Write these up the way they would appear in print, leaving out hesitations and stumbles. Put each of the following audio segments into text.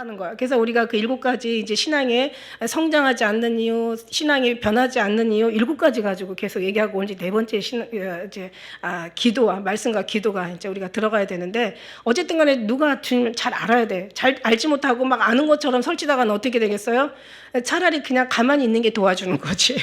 가는 거야. 그래서 우리가 그 7가지 이제 신앙에 성장하지 않는 이유, 신앙이 변하지 않는 이유 7가지 가지고 계속 얘기하고 온 지 4번째 기도와 말씀과 기도가 이제 우리가 들어가야 되는데, 어쨌든 간에 누가 주님을 잘 알아야 돼. 잘 알지 못하고 막 아는 것처럼 설치다가는 어떻게 되겠어요? 차라리 그냥 가만히 있는 게 도와주는 거지.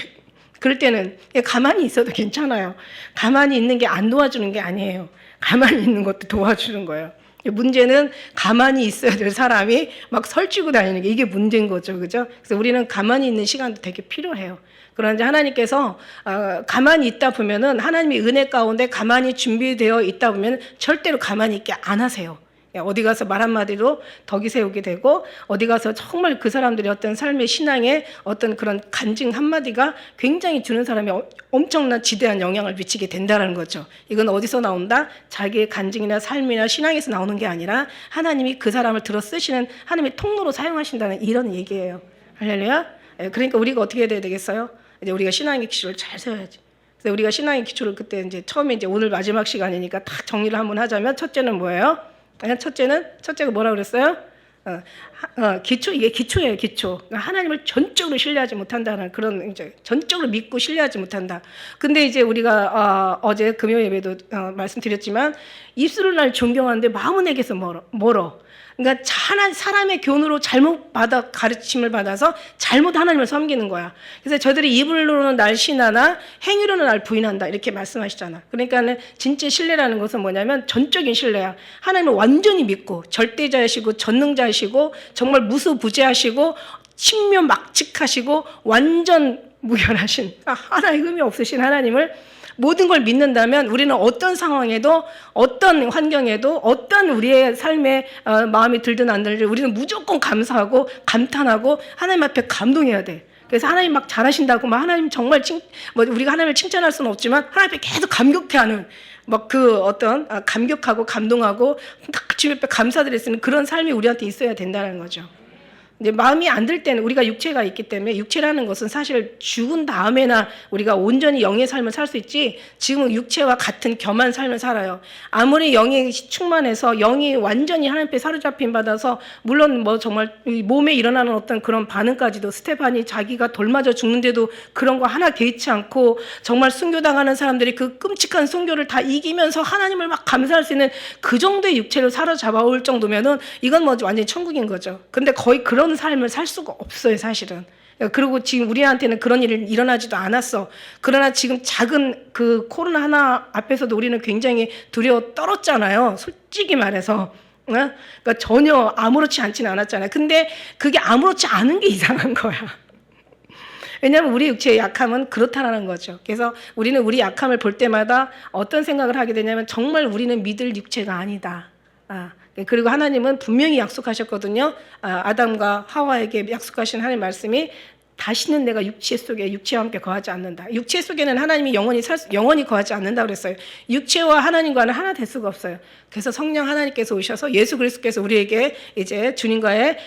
그럴 때는 가만히 있어도 괜찮아요. 가만히 있는 게 안 도와주는 게 아니에요. 가만히 있는 것도 도와주는 거예요. 문제는 가만히 있어야 될 사람이 막 설치고 다니는 게 이게 문제인 거죠. 그죠? 그래서 우리는 가만히 있는 시간도 되게 필요해요. 그런데 하나님께서 가만히 있다 보면은, 하나님의 은혜 가운데 가만히 준비되어 있다 보면 절대로 가만히 있게 안 하세요. 어디 가서 말 한마디로 덕이 세우게 되고, 어디 가서 정말 그 사람들의 어떤 삶의 신앙에 어떤 그런 간증 한마디가 굉장히 주는 사람이 엄청난 지대한 영향을 미치게 된다는 거죠. 이건 어디서 나온다? 자기의 간증이나 삶이나 신앙에서 나오는 게 아니라 하나님이 그 사람을 들어 쓰시는 하나님의 통로로 사용하신다는 이런 얘기예요. 할렐루야. 그러니까 우리가 어떻게 해야 되겠어요? 이제 우리가 신앙의 기초를 잘 세워야지. 그래서 우리가 신앙의 기초를 그때 이제 처음에 이제 오늘 마지막 시간이니까 딱 정리를 한번 하자면, 첫째는 뭐예요? 첫째가 뭐라 그랬어요? 기초, 이게 기초예요, 기초. 하나님을 전적으로 신뢰하지 못한다는 그런, 이제 전적으로 믿고 신뢰하지 못한다. 근데 이제 우리가 어제 금요 예배도 말씀드렸지만, 입술은 날 존경하는데 마음은 내게서 멀어. 그러니까 사람의 교훈으로 잘못 가르침을 받아서 잘못 하나님을 섬기는 거야. 그래서 저들이 입으로는 날 신하나 행위로는 날 부인한다, 이렇게 말씀하시잖아. 그러니까는 진짜 신뢰라는 것은 뭐냐면 전적인 신뢰야. 하나님을 완전히 믿고 절대자이시고 전능자이시고 정말 무수부재하시고 신묘막측하시고 완전 무결하신, 하나의 흠이 없으신 하나님을 모든 걸 믿는다면, 우리는 어떤 상황에도 어떤 환경에도 어떤 우리의 삶에 마음이 들든 안 들든 우리는 무조건 감사하고 감탄하고 하나님 앞에 감동해야 돼. 그래서 하나님 막 잘하신다고 막 하나님 정말 우리가 하나님을 칭찬할 수는 없지만 하나님 앞에 계속 감격해하는, 막 그 어떤 감격하고 감동하고 주님 앞에 감사드릴 수 있는 그런 삶이 우리한테 있어야 된다는 거죠. 이제 마음이 안 들 때는, 우리가 육체가 있기 때문에, 육체라는 것은 사실 죽은 다음에나 우리가 온전히 영의 삶을 살 수 있지, 지금 육체와 같은 겸한 삶을 살아요. 아무리 영이 충만해서 영이 완전히 하나님 앞에 사로잡힘 받아서, 물론 뭐 정말 몸에 일어나는 어떤 그런 반응까지도, 스테반이 자기가 돌 맞아 죽는데도 그런 거 하나 개의치 않고 정말 순교당하는 사람들이 그 끔찍한 순교를 다 이기면서 하나님을 막 감사할 수 있는 그 정도의 육체를 사로잡아 올 정도면은 이건 뭐 완전히 천국인 거죠. 근데 거의 그런 삶을 살 수가 없어요, 사실은. 그리고 지금 우리한테는 그런 일이 일어나지도 않았어. 그러나 지금 작은 그 코로나 하나 앞에서도 우리는 굉장히 두려워 떨었잖아요, 솔직히 말해서. 그러니까 전혀 아무렇지 않지는 않았잖아요. 근데 그게 아무렇지 않은 게 이상한 거야. 왜냐하면 우리 육체의 약함은 그렇다라는 거죠. 그래서 우리는 우리 약함을 볼 때마다 어떤 생각을 하게 되냐면, 정말 우리는 믿을 육체가 아니다. 그리고 하나님은 분명히 약속하셨거든요. 아담과 하와에게 약속하신 하나님 말씀이, 다시는 내가 육체 속에 육체와 함께 거하지 않는다. 육체 속에는 하나님이 영원히 거하지 않는다 그랬어요. 육체와 하나님과는 하나 될 수가 없어요. 그래서 성령 하나님께서 오셔서 예수 그리스도께서 우리에게 이제 주님과의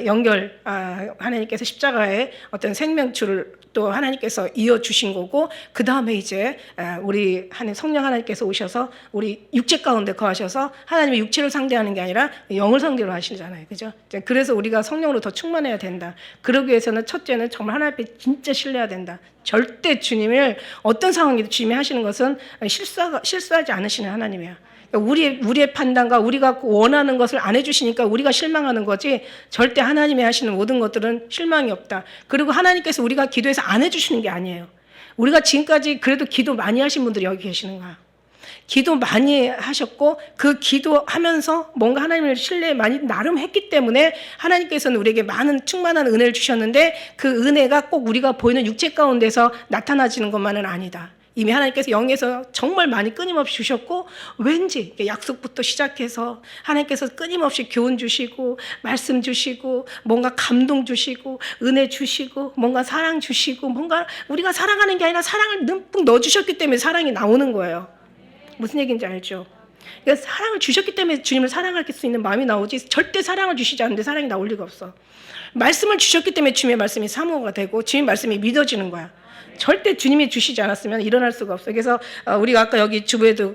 연결, 하나님께서 십자가의 어떤 생명줄을 또 하나님께서 이어주신 거고, 그 다음에 이제 우리 성령 하나님께서 오셔서 우리 육체 가운데 거하셔서 하나님의 육체를 상대하는 게 아니라 영을 상대로 하시잖아요. 그죠? 그래서 우리가 성령으로 더 충만해야 된다. 그러기 위해서는 첫째는 정말 하나님 앞에 진짜 신뢰해야 된다. 절대 주님을 어떤 상황에도 주님이 하시는 것은 실수하지 않으시는 하나님이야. 우리의 판단과 우리가 원하는 것을 안 해주시니까 우리가 실망하는 거지, 절대 하나님이 하시는 모든 것들은 실망이 없다. 그리고 하나님께서 우리가 기도해서 안 해주시는 게 아니에요. 우리가 지금까지 그래도 기도 많이 하신 분들이 여기 계시는 거야. 기도 많이 하셨고, 그 기도하면서 뭔가 하나님을 신뢰 많이 나름 했기 때문에 하나님께서는 우리에게 많은 충만한 은혜를 주셨는데, 그 은혜가 꼭 우리가 보이는 육체 가운데서 나타나지는 것만은 아니다. 이미 하나님께서 영에서 정말 많이 끊임없이 주셨고, 왠지 약속부터 시작해서 하나님께서 끊임없이 교훈 주시고 말씀 주시고 뭔가 감동 주시고 은혜 주시고 뭔가 사랑 주시고, 뭔가 우리가 사랑하는 게 아니라 사랑을 듬뿍 넣어주셨기 때문에 사랑이 나오는 거예요. 무슨 얘기인지 알죠? 그러니까 사랑을 주셨기 때문에 주님을 사랑할 수 있는 마음이 나오지, 절대 사랑을 주시지 않는데 사랑이 나올 리가 없어. 말씀을 주셨기 때문에 주님의 말씀이 사모가 되고 주님의 말씀이 믿어지는 거야. 절대 주님이 주시지 않았으면 일어날 수가 없어요. 그래서 우리가 아까 여기 주부에도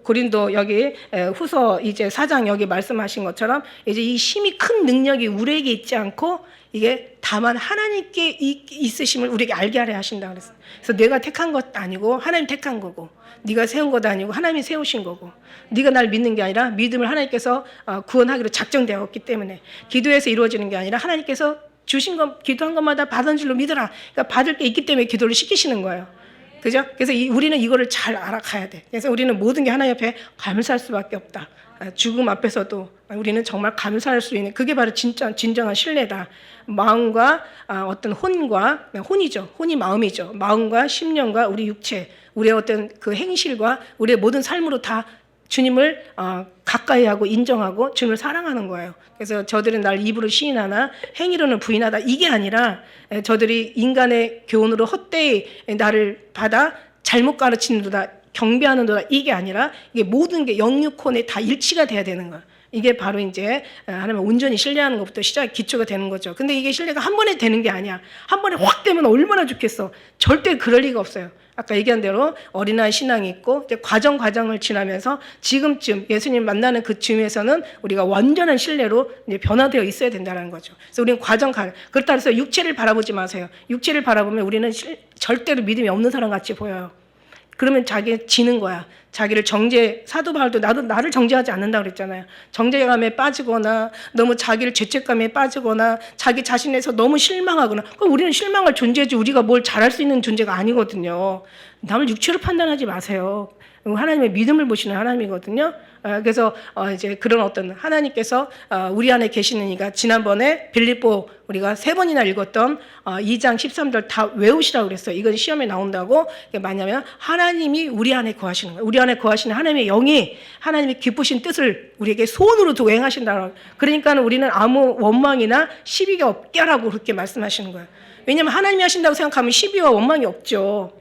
고린도 여기 후서 이제 4장 여기 말씀하신 것처럼 이제 이 힘이 큰 능력이 우리에게 있지 않고 이게 다만 하나님께 있으심을 우리에게 알게 하려 하신다 그랬어요. 그래서 내가 택한 것도 아니고 하나님 택한 거고, 네가 세운 것도 아니고 하나님이 세우신 거고, 네가 날 믿는 게 아니라 믿음을 하나님께서 구원하기로 작정되었기 때문에, 기도해서 이루어지는 게 아니라 하나님께서 주신 것, 기도한 것마다 받은 줄로 믿어라. 그러니까 받을 게 있기 때문에 기도를 시키시는 거예요. 그죠? 그래서 우리는 이거를 잘 알아가야 돼. 그래서 우리는 모든 게 하나님 옆에 감사할 수밖에 없다. 죽음 앞에서도 우리는 정말 감사할 수 있는, 그게 바로 진정한 신뢰다. 마음과 어떤 혼이죠. 혼이 마음이죠. 마음과 심령과 우리 육체, 우리의 어떤 그 행실과 우리의 모든 삶으로 다 주님을 가까이 하고 인정하고 주님을 사랑하는 거예요. 그래서 저들은 날 입으로 시인하나 행위로는 부인하다, 이게 아니라 저들이 인간의 교훈으로 헛되이 나를 받아 잘못 가르치는도다, 경배하는도다, 이게 아니라 이게 모든 게 영육혼에 다 일치가 돼야 되는 거예요. 이게 바로 이제 하나님 온전히 신뢰하는 것부터 기초가 되는 거죠. 근데 이게 신뢰가 한 번에 되는 게 아니야. 한 번에 확 되면 얼마나 좋겠어. 절대 그럴 리가 없어요. 아까 얘기한 대로 어린아이 신앙이 있고, 이제 과정을 지나면서 지금쯤 예수님 만나는 그 쯤에서는 우리가 완전한 신뢰로 이제 변화되어 있어야 된다는 거죠. 그래서 우리는 그렇다 해서 육체를 바라보지 마세요. 육체를 바라보면 우리는 절대로 믿음이 없는 사람 같이 보여요. 그러면 자기 지는 거야. 자기를 사도 바울도 나를 정죄하지 않는다고 그랬잖아요. 정죄감에 빠지거나 너무 자기를 죄책감에 빠지거나 자기 자신에서 너무 실망하거나, 그럼 우리는 실망할 존재지, 우리가 뭘 잘할 수 있는 존재가 아니거든요. 남을 육체로 판단하지 마세요. 하나님의 믿음을 보시는 하나님이거든요. 그래서 이제 그런 어떤 하나님께서 우리 안에 계시는 이가, 지난번에 빌립보 우리가 3번이나 읽었던 2장 13절 다 외우시라고 그랬어요. 이건 시험에 나온다고. 이게 뭐냐면 하나님이 우리 안에 거하시는 거예요. 우리 안에 거하시는 하나님의 영이 하나님의 기쁘신 뜻을 우리에게 소원으로 두고 행하신다고. 그러니까 우리는 아무 원망이나 시비가 없게 하라고 그렇게 말씀하시는 거예요. 왜냐하면 하나님이 하신다고 생각하면 시비와 원망이 없죠.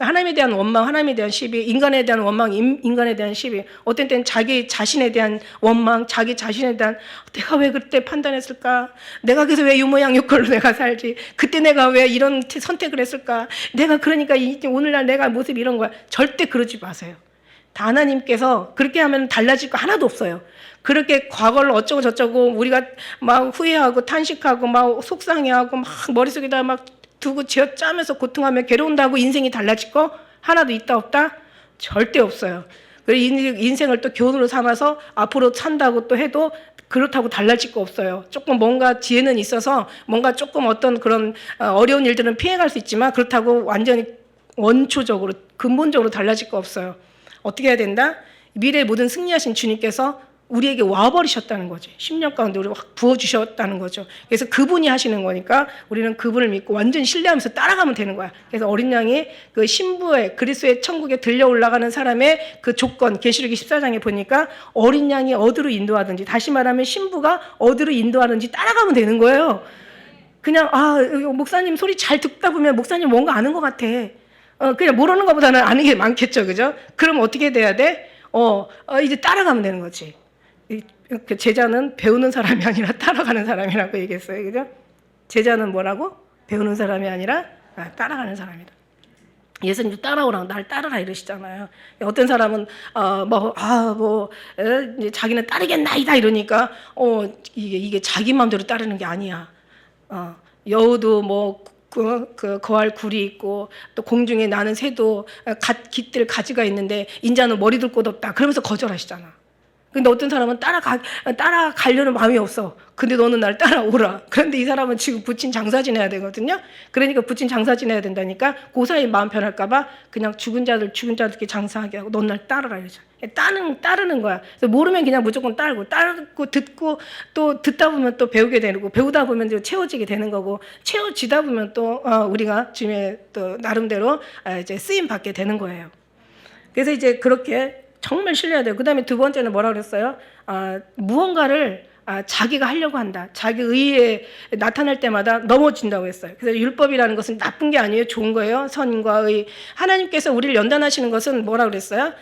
하나님에 대한 원망, 하나님에 대한 시비, 인간에 대한 원망, 인간에 대한 시비, 어떤 때는 자기 자신에 대한 원망, 자기 자신에 대한 내가 왜 그때 판단했을까? 내가 그래서 왜 유모양육걸로 내가 살지? 그때 내가 왜 이런 선택을 했을까? 내가 그러니까 오늘날 내가 모습 이런 거야. 절대 그러지 마세요. 다 하나님께서 그렇게 하면 달라질 거 하나도 없어요. 그렇게 과거를 어쩌고 저쩌고 우리가 막 후회하고 탄식하고 막 속상해하고 막 머릿속에다 막 두고 쥐어짜면서 고통하며 괴로운다고 인생이 달라질 거 하나도 있다 없다? 절대 없어요. 그리고 인생을 또 교훈으로 삼아서 앞으로 산다고 또 해도 그렇다고 달라질 거 없어요. 조금 뭔가 지혜는 있어서 뭔가 조금 어떤 그런 어려운 일들은 피해갈 수 있지만 그렇다고 완전히 원초적으로 근본적으로 달라질 거 없어요. 어떻게 해야 된다? 미래의 모든 승리하신 주님께서 우리에게 와버리셨다는 거지. 10년 가운데 우리 확 부어주셨다는 거죠. 그래서 그분이 하시는 거니까 우리는 그분을 믿고 완전히 신뢰하면서 따라가면 되는 거야. 그래서 어린 양이 그 신부의 그리스도의 천국에 들려 올라가는 사람의 그 조건, 계시록 14장에 보니까 어린 양이 어디로 인도하든지, 다시 말하면 신부가 어디로 인도하든지 따라가면 되는 거예요. 그냥 목사님 소리 잘 듣다 보면 목사님 뭔가 아는 것 같아. 그냥 모르는 것보다는 아는 게 많겠죠, 그죠? 그럼 어떻게 돼야 돼? 이제 따라가면 되는 거지. 그 제자는 배우는 사람이 아니라 따라가는 사람이라고 얘기했어요. 그죠? 제자는 뭐라고? 배우는 사람이 아니라 따라가는 사람이다. 예수님도 따라오라고, 날 따르라 이러시잖아요. 어떤 사람은 이제 자기는 따르겠나이다 이러니까 이게 자기 마음대로 따르는 게 아니야. 여우도 뭐 그 거할 굴이 있고, 또 공중에 나는 새도 깃들 가지가 있는데 인자는 머리둘 곳 없다 그러면서 거절하시잖아. 근데 어떤 사람은 따라가려는 마음이 없어. 근데 너는 날 따라오라. 그런데 이 사람은 지금 부친 장사 지내야 되거든요. 그러니까 부친 장사 지내야 된다니까 그 사이 마음 편할까봐 그냥 죽은 자들께 장사하게 하고 넌 날 따르라 이러죠. 따르는 거야. 그래서 모르면 그냥 무조건 따르고 듣고 또 듣다 보면 또 배우게 되고, 배우다 보면 또 채워지게 되는 거고, 채워지다 보면 또 우리가 주님의 또 나름대로 이제 쓰임 받게 되는 거예요. 그래서 이제 그렇게 정말 신뢰해야 돼요. 그 다음에 두 번째는 뭐라 그랬어요? 무언가를 자기가 하려고 한다. 자기 의에 나타날 때마다 넘어진다고 했어요. 그래서 율법이라는 것은 나쁜 게 아니에요. 좋은 거예요. 선과 의. 하나님께서 우리를 연단하시는 것은 뭐라 그랬어요?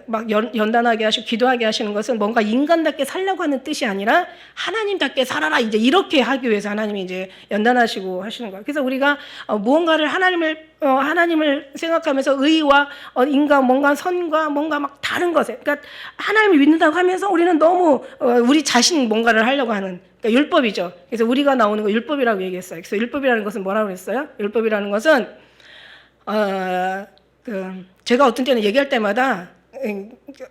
막 연단하게 하시고 기도하게 하시는 것은 뭔가 인간답게 살려고 하는 뜻이 아니라 하나님답게 살아라. 이제 이렇게 하기 위해서 하나님이 이제 연단하시고 하시는 거예요. 그래서 우리가 무언가를 하나님을 생각하면서 의와 인간 뭔가 선과 뭔가 막 다른 것에, 그러니까 하나님을 믿는다고 하면서 우리는 너무 우리 자신 뭔가를 하려고 하는, 그러니까 율법이죠. 그래서 우리가 나오는 거 율법이라고 얘기했어요. 그래서 율법이라는 것은 뭐라고 그랬어요? 율법이라는 것은 제가 어떤 때는 얘기할 때마다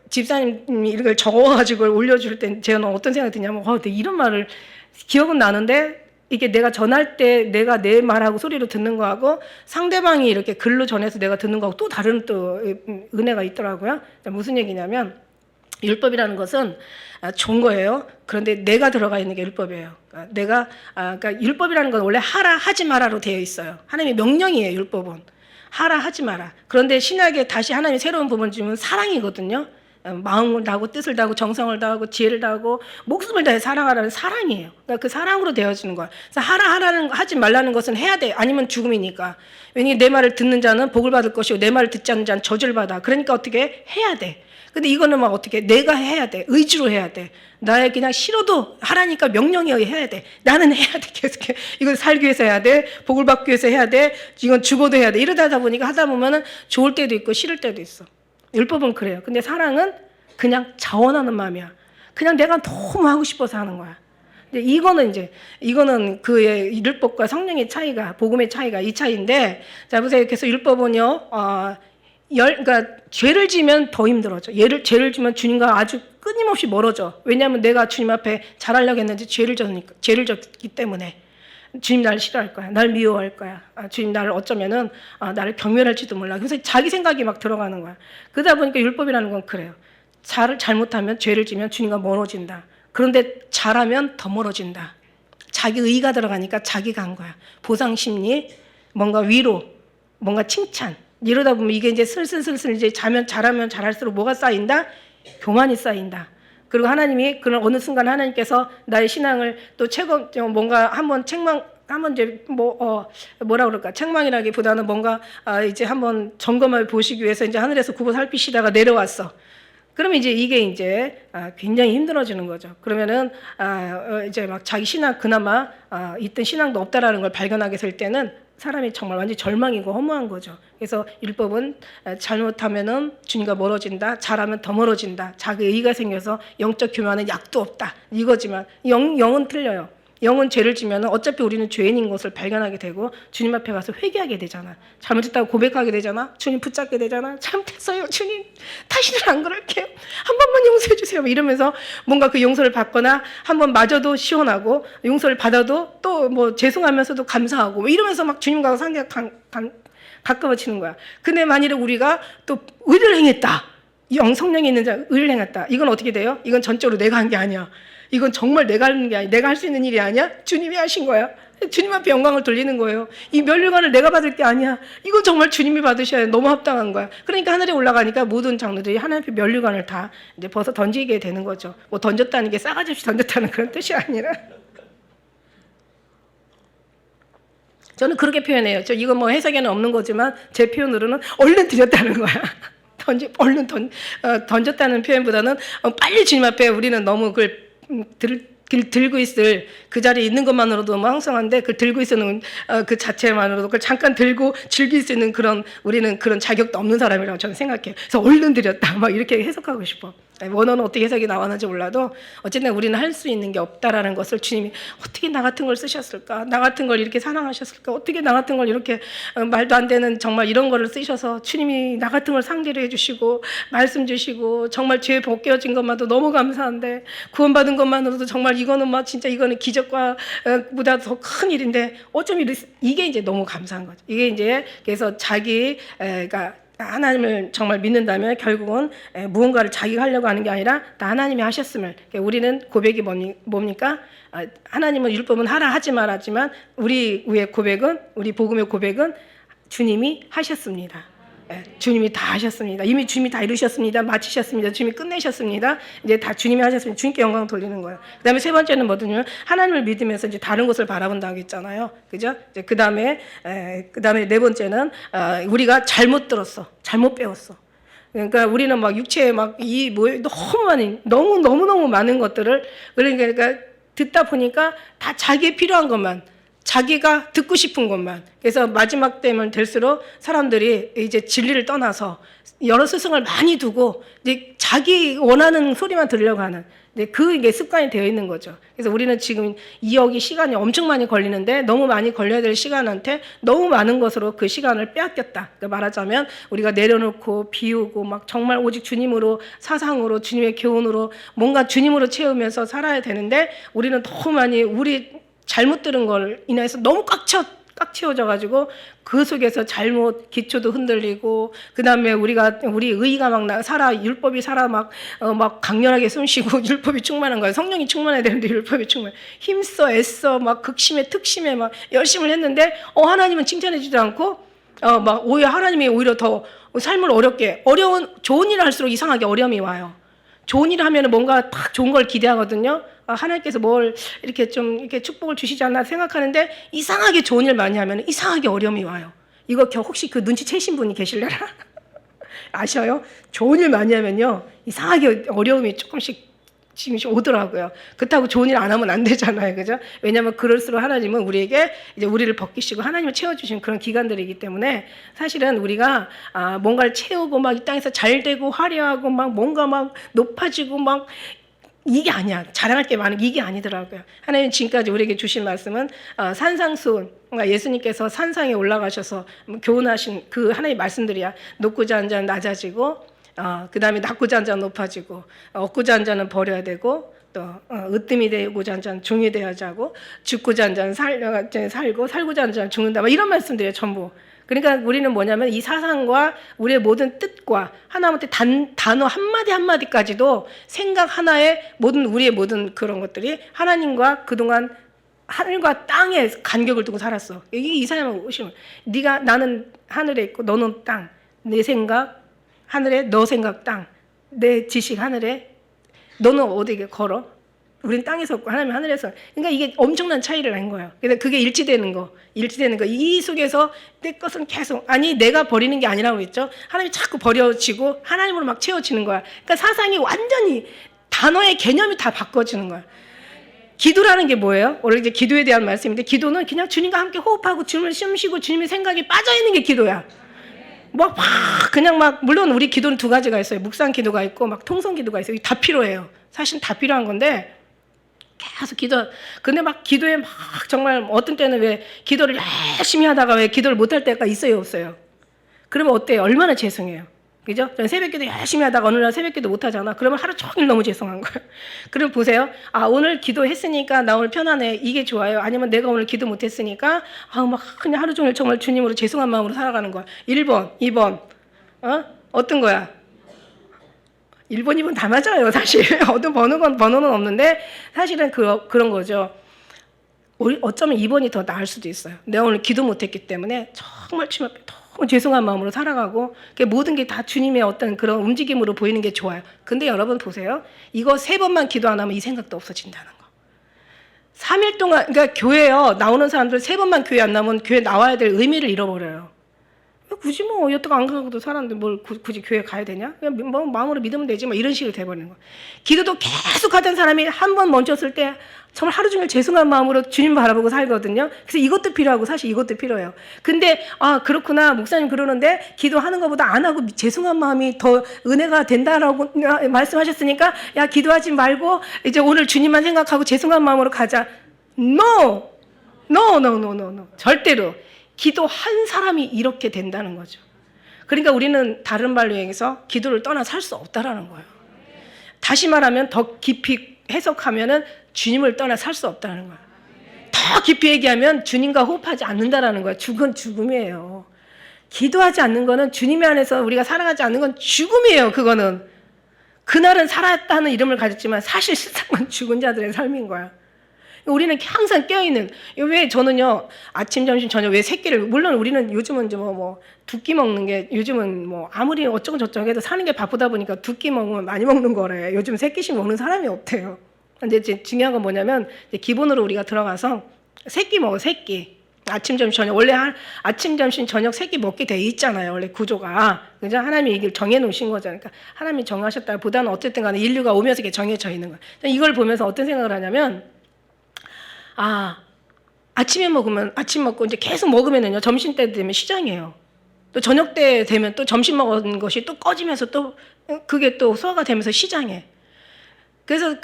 집사님이 이걸 적어가지고 올려줄 때 제가 어떤 생각이 드냐면 이런 말을 기억은 나는데 이게 내가 전할 때 내가 내 말하고 소리로 듣는 거하고 상대방이 이렇게 글로 전해서 내가 듣는 거하고 또 다른 또 은혜가 있더라고요. 무슨 얘기냐면 율법이라는 것은 좋은 거예요. 그런데 내가 들어가 있는 게 율법이에요. 그러니까 율법이라는 건 원래 하라 하지 마라로 되어 있어요. 하나님의 명령이에요. 율법은 하라 하지 마라. 그런데 신약에 다시 하나님이 새로운 부분을 주면 사랑이거든요. 마음을 다하고 뜻을 다하고 정성을 다하고 지혜를 다하고 목숨을 다해 사랑하라는 사랑이에요. 그러니까 그 사랑으로 되어지는 거야. 그래서 하지 말라는 것은 해야 돼. 아니면 죽음이니까. 왜냐하면 내 말을 듣는 자는 복을 받을 것이고 내 말을 듣지 않는 자는 저주를 받아. 그러니까 어떻게 해야 돼. 근데 이거는 막 어떻게 내가 해야 돼. 의지로 해야 돼. 나의 그냥 싫어도 하라니까 명령에 의해 해야 돼. 나는 해야 돼. 계속 이건 살기 위해서 해야 돼. 복을 받기 위해서 해야 돼. 이건 죽어도 해야 돼. 이러다 보니까 하다 보면은 좋을 때도 있고 싫을 때도 있어. 율법은 그래요. 근데 사랑은 그냥 자원하는 마음이야. 그냥 내가 너무 하고 싶어서 하는 거야. 근데 이거는 그의 율법과 성령의 차이가, 복음의 차이가 이 차이인데, 자 보세요. 그래서 율법은요, 그러니까 죄를 지면 더 힘들어져. 죄를 지면 주님과 아주 끊임없이 멀어져. 왜냐하면 내가 주님 앞에 잘하려고 했는데 죄를 졌기 때문에. 주님 나를 싫어할 거야. 날 미워할 거야. 주님 나를 어쩌면은 나를 경멸할지도 몰라. 그래서 자기 생각이 막 들어가는 거야. 그러다 보니까 율법이라는 건 그래요. 잘못하면 죄를 지면 주님과 멀어진다. 그런데 잘하면 더 멀어진다. 자기 의가 들어가니까 자기가 한 거야. 보상 심리, 뭔가 위로, 뭔가 칭찬. 이러다 보면 이게 이제 슬슬 이제 잘하면 잘할수록 뭐가 쌓인다? 교만이 쌓인다. 그리고 하나님이 그런 어느 순간 하나님께서 나의 신앙을 또 뭔가 한번 이제 뭐라 그럴까? 책망이라기보다는 뭔가 이제 한번 점검을 보시기 위해서 이제 하늘에서 굽어 살피시다가 내려왔어. 그러면 이제 이게 이제 굉장히 힘들어지는 거죠. 그러면은 이제 막 자기 신앙 그나마 있던 신앙도 없다라는 걸 발견하게 될 때는 사람이 정말 완전히 절망이고 허무한 거죠. 그래서 율법은 잘못하면은 주님과 멀어진다. 잘하면 더 멀어진다. 자기 의의가 생겨서 영적 교만은 약도 없다. 이거지만 영은 틀려요. 영은 죄를 지면 어차피 우리는 죄인인 것을 발견하게 되고 주님 앞에 가서 회개하게 되잖아. 잘못했다고 고백하게 되잖아. 주님 붙잡게 되잖아. 잘못했어요. 주님 다시는 안 그럴게요. 한 번만 용서해 주세요. 이러면서 뭔가 그 용서를 받거나 한 번 맞아도 시원하고 용서를 받아도 또 뭐 죄송하면서도 감사하고 이러면서 막 주님과 상대가 가까워지는 거야. 근데 만일에 우리가 또 의를 행했다. 성령이 있는 자 의를 행했다. 이건 어떻게 돼요? 이건 전적으로 내가 한 게 아니야. 이건 정말 내가 하는 게 아니야. 내가 할 수 있는 일이 아니야. 주님이 하신 거야. 주님 앞에 영광을 돌리는 거예요. 이 면류관을 내가 받을 게 아니야. 이건 정말 주님이 받으셔야 너무 합당한 거야. 그러니까 하늘에 올라가니까 모든 장로들이 하나님 앞에 면류관을 다 이제 벗어 던지게 되는 거죠. 뭐 던졌다는 게 싸가지 없이 던졌다는 그런 뜻이 아니라. 저는 그렇게 표현해요. 이건 뭐 해석에는 없는 거지만 제 표현으로는 얼른 드렸다는 거야. 던졌다는 표현보다는 빨리 주님 앞에 우리는 너무 그걸 들고 있을 그 자리에 있는 것만으로도 너무 황성한데 그걸 들고 있는 그 자체만으로도 그걸 잠깐 들고 즐길 수 있는 우리는 그런 자격도 없는 사람이라고 저는 생각해요. 그래서 얼른 드렸다 막 이렇게 해석하고 싶어. 원어는 어떻게 해석이 나왔는지 몰라도 어쨌든 우리는 할 수 있는 게 없다라는 것을 주님이 어떻게 나 같은 걸 쓰셨을까? 나 같은 걸 이렇게 사랑하셨을까? 어떻게 나 같은 걸 이렇게 말도 안 되는 정말 이런 거를 쓰셔서 주님이 나 같은 걸 상대로 해주시고 말씀 주시고 정말 죄 벗겨진 것만도 너무 감사한데 구원받은 것만으로도 정말 이거는 막 진짜 이거는 기적과 보다 더 큰 일인데 어쩜 이게 이제 너무 감사한 거죠. 이게 이제 그래서 자기가 하나님을 정말 믿는다면 결국은 무언가를 자기가 하려고 하는 게 아니라 다 하나님이 하셨음을. 우리는 고백이 뭡니까? 하나님은 율법은 하라 하지 말았지만 우리 복음의 고백은 주님이 하셨습니다. 예, 주님이 다 하셨습니다. 이미 주님이 다 이루셨습니다. 마치셨습니다. 주님이 끝내셨습니다. 이제 다 주님이 하셨습니다. 주님께 영광 돌리는 거예요. 그다음에 세 번째는 뭐든요? 하나님을 믿으면서 이제 다른 곳을 바라본다고 했잖아요. 그죠? 이제 그다음에 네 번째는 우리가 잘못 들었어. 잘못 배웠어. 그러니까 우리는 막 육체에 막 너무 많은 것들을 그러니까 듣다 보니까 다 자기에 필요한 것만, 자기가 듣고 싶은 것만. 그래서 마지막 때면 될수록 사람들이 이제 진리를 떠나서 여러 스승을 많이 두고 이제 자기 원하는 소리만 들으려고 하는 그게 습관이 되어 있는 거죠. 그래서 우리는 지금 2억이 시간이 엄청 많이 걸리는데 너무 많이 걸려야 될 시간한테 너무 많은 것으로 그 시간을 빼앗겼다. 그러니까 말하자면 우리가 내려놓고 비우고 막 정말 오직 주님으로, 사상으로, 주님의 교훈으로 뭔가 주님으로 채우면서 살아야 되는데 우리는 너무 많이 우리 잘못 들은 걸 인해서 너무 꽉 채워져 가지고 그 속에서 잘못 기초도 흔들리고 그다음에 우리 의가 막 율법이 막 강렬하게 숨쉬고 율법이 충만한 거예요. 성령이 충만해야 되는데 율법이 충만. 힘써 애써 막 극심에 특심에 막 열심을 했는데 하나님은 칭찬해 주지 않고 막 오히려 하나님이 오히려 더 삶을 좋은 일을 할수록 이상하게 어려움이 와요. 좋은 일을 하면 뭔가 딱 좋은 걸 기대하거든요. 하나님께서 뭘 이렇게 좀 이렇게 축복을 주시지 않나 생각하는데 이상하게 좋은 일 많이 하면 이상하게 어려움이 와요. 이거 혹시 그 눈치채신 분이 계실래나? 아셔요? 좋은 일 많이 하면요 이상하게 어려움이 조금씩 오더라고요. 그렇다고 좋은 일 안 하면 안 되잖아요, 그죠? 왜냐하면 그럴수록 하나님은 우리에게 이제 우리를 벗기시고 하나님을 채워주신 그런 기간들이기 때문에 사실은 우리가 뭔가를 채우고 막 이 땅에서 잘 되고 화려하고 막 뭔가 막 높아지고 막 이게 아니야. 자랑할 게 많은 이게 아니더라고요. 하나님 지금까지 우리에게 주신 말씀은 산상수훈, 그러니까 예수님께서 산상에 올라가셔서 교훈하신 그 하나님의 말씀들이야. 높고자 한 자는 낮아지고 그 다음에 낮고자 한 자는 높아지고 얻고자 한 자는 버려야 되고 또 으뜸이 되고자 한 자는 종이 되어야지 하고 죽고자 한 자는 살고 살고자 한 자는 죽는다. 이런 말씀들이에요. 전부. 그러니까 우리는 뭐냐면 이 사상과 우리의 모든 뜻과 하나님한테 단어 한마디 한마디까지도 생각 하나에 우리의 모든 그런 것들이 하나님과 그동안 하늘과 땅의 간격을 두고 살았어. 이 사람은 오시면 나는 하늘에 있고 너는 땅. 내 생각 하늘에, 너 생각 땅. 내 지식 하늘에, 너는 어디에 걸어? 우린 땅에서 없고 하나님은 하늘에서. 그러니까 이게 엄청난 차이를 낸 거예요. 근데 그게 일치되는 거. 이 속에서 내 것은 계속 내가 버리는 게 아니라고 했죠. 하나님이 자꾸 버려지고 하나님으로 막 채워지는 거야. 그러니까 사상이 완전히 단어의 개념이 다 바꿔지는 거야. 기도라는 게 뭐예요? 원래 이제 기도에 대한 말씀인데 기도는 그냥 주님과 함께 호흡하고 주님을 숨쉬고 주님의 생각이 빠져 있는 게 기도야. 물론 우리 기도는 두 가지가 있어요. 묵상 기도가 있고 막 통성 기도가 있어요. 다 필요해요. 사실 다 필요한 건데 계속 근데 막 기도에 막 정말 어떤 때는 왜 기도를 열심히 하다가 왜 기도를 못할 때가 있어요, 없어요? 그러면 어때요? 얼마나 죄송해요. 그죠? 저는 새벽기도 열심히 하다가 어느 날 새벽기도 못하잖아. 그러면 하루 종일 너무 죄송한 거예요. 그럼 보세요. 오늘 기도했으니까 나 오늘 편안해. 이게 좋아요. 아니면 내가 오늘 기도 못했으니까 막 그냥 하루 종일 정말 주님으로 죄송한 마음으로 살아가는 거야. 1번, 2번. 어떤 거야? 1번, 2번 다 맞아요, 사실. 어떤 번호는 없는데, 사실은 그런 거죠. 어쩌면 2번이 더 나을 수도 있어요. 내가 오늘 기도 못했기 때문에 정말 주님 앞에 너무 죄송한 마음으로 살아가고, 모든 게 다 주님의 어떤 그런 움직임으로 보이는 게 좋아요. 근데 여러분 보세요. 이거 3번만 기도 안 하면 이 생각도 없어진다는 거. 3일 동안, 그러니까 교회요, 나오는 사람들 3번만 교회 안 나오면 교회 나와야 될 의미를 잃어버려요. 굳이 여태껏 안 가고도 살았는데 뭘 굳이 교회 가야 되냐? 그냥 마음으로 믿으면 되지 이런 식으로 돼버리는 거야. 기도도 계속 하던 사람이 한 번 멈췄을 때 정말 하루 종일 죄송한 마음으로 주님 바라보고 살거든요. 그래서 이것도 필요하고 사실 이것도 필요해요. 근데 그렇구나 목사님 그러는데 기도하는 것보다 안 하고 죄송한 마음이 더 은혜가 된다라고 말씀하셨으니까 야 기도하지 말고 이제 오늘 주님만 생각하고 죄송한 마음으로 가자. No. 절대로. 기도한 사람이 이렇게 된다는 거죠. 그러니까 우리는 다른 말로 얘기해서 기도를 떠나 살 수 없다라는 거예요. 다시 말하면 더 깊이 해석하면은 주님을 떠나 살 수 없다는 거예요. 더 깊이 얘기하면 주님과 호흡하지 않는다라는 거예요. 죽음이에요. 기도하지 않는 거는 주님 안에서 우리가 살아가지 않는 건 죽음이에요. 그거는. 그날은 살았다는 이름을 가졌지만 사실 실상은 죽은 자들의 삶인 거야. 우리는 항상 깨어있는. 왜 저는요, 아침, 점심, 저녁 왜 세 끼를, 물론 우리는 요즘은 두 끼 먹는 게, 요즘은 아무리 어쩌고 저쩌고 해도 사는 게 바쁘다 보니까 두 끼 먹으면 많이 먹는 거래. 요즘 세 끼씩 먹는 사람이 없대요. 근데 이제 중요한 건 뭐냐면, 이제 기본으로 우리가 들어가서 세 끼 먹어, 세 끼. 아침, 점심, 저녁. 원래 아침, 점심, 저녁 세 끼 먹게 돼 있잖아요. 원래 구조가. 그죠? 하나님이 이걸 정해놓으신 거잖아요. 그러니까 하나님이 정하셨다 보다는 어쨌든 간에 인류가 오면서 이게 정해져 있는 거예요. 이걸 보면서 어떤 생각을 하냐면, 아침에 먹으면, 아침 먹고 이제 계속 먹으면은요, 점심 때 되면 시장이에요. 또 저녁 때 되면 또 점심 먹은 것이 또 꺼지면서 또 그게 또 소화가 되면서 시장해. 그래서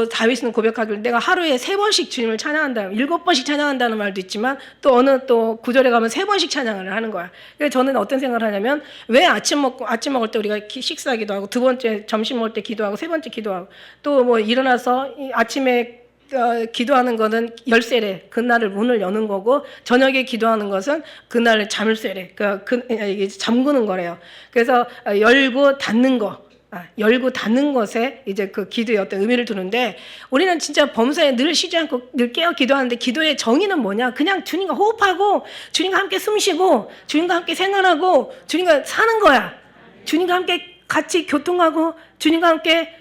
다윗은 고백하길 내가 하루에 3번씩 주님을 찬양한다, 7번씩 찬양한다는 말도 있지만 또 어느 또 구절에 가면 3번씩 찬양을 하는 거야. 그래서 저는 어떤 생각을 하냐면 왜 아침 먹을 때 우리가 식사기도 하고 두 번째 점심 먹을 때 기도하고 세 번째 기도하고 또 일어나서 아침에 기도하는 것은 열쇠래. 그날을 문을 여는 거고 저녁에 기도하는 것은 그날 잠을 쇠래. 이게 잠그는 거래요. 그래서 열고 닫는 거. 열고 닫는 것에 이제 그 기도의 어떤 의미를 두는데 우리는 진짜 범사에 늘 쉬지 않고 늘 깨어 기도하는데 기도의 정의는 뭐냐? 그냥 주님과 호흡하고 주님과 함께 숨쉬고 주님과 함께 생활하고 주님과 사는 거야. 주님과 함께 같이 교통하고 주님과 함께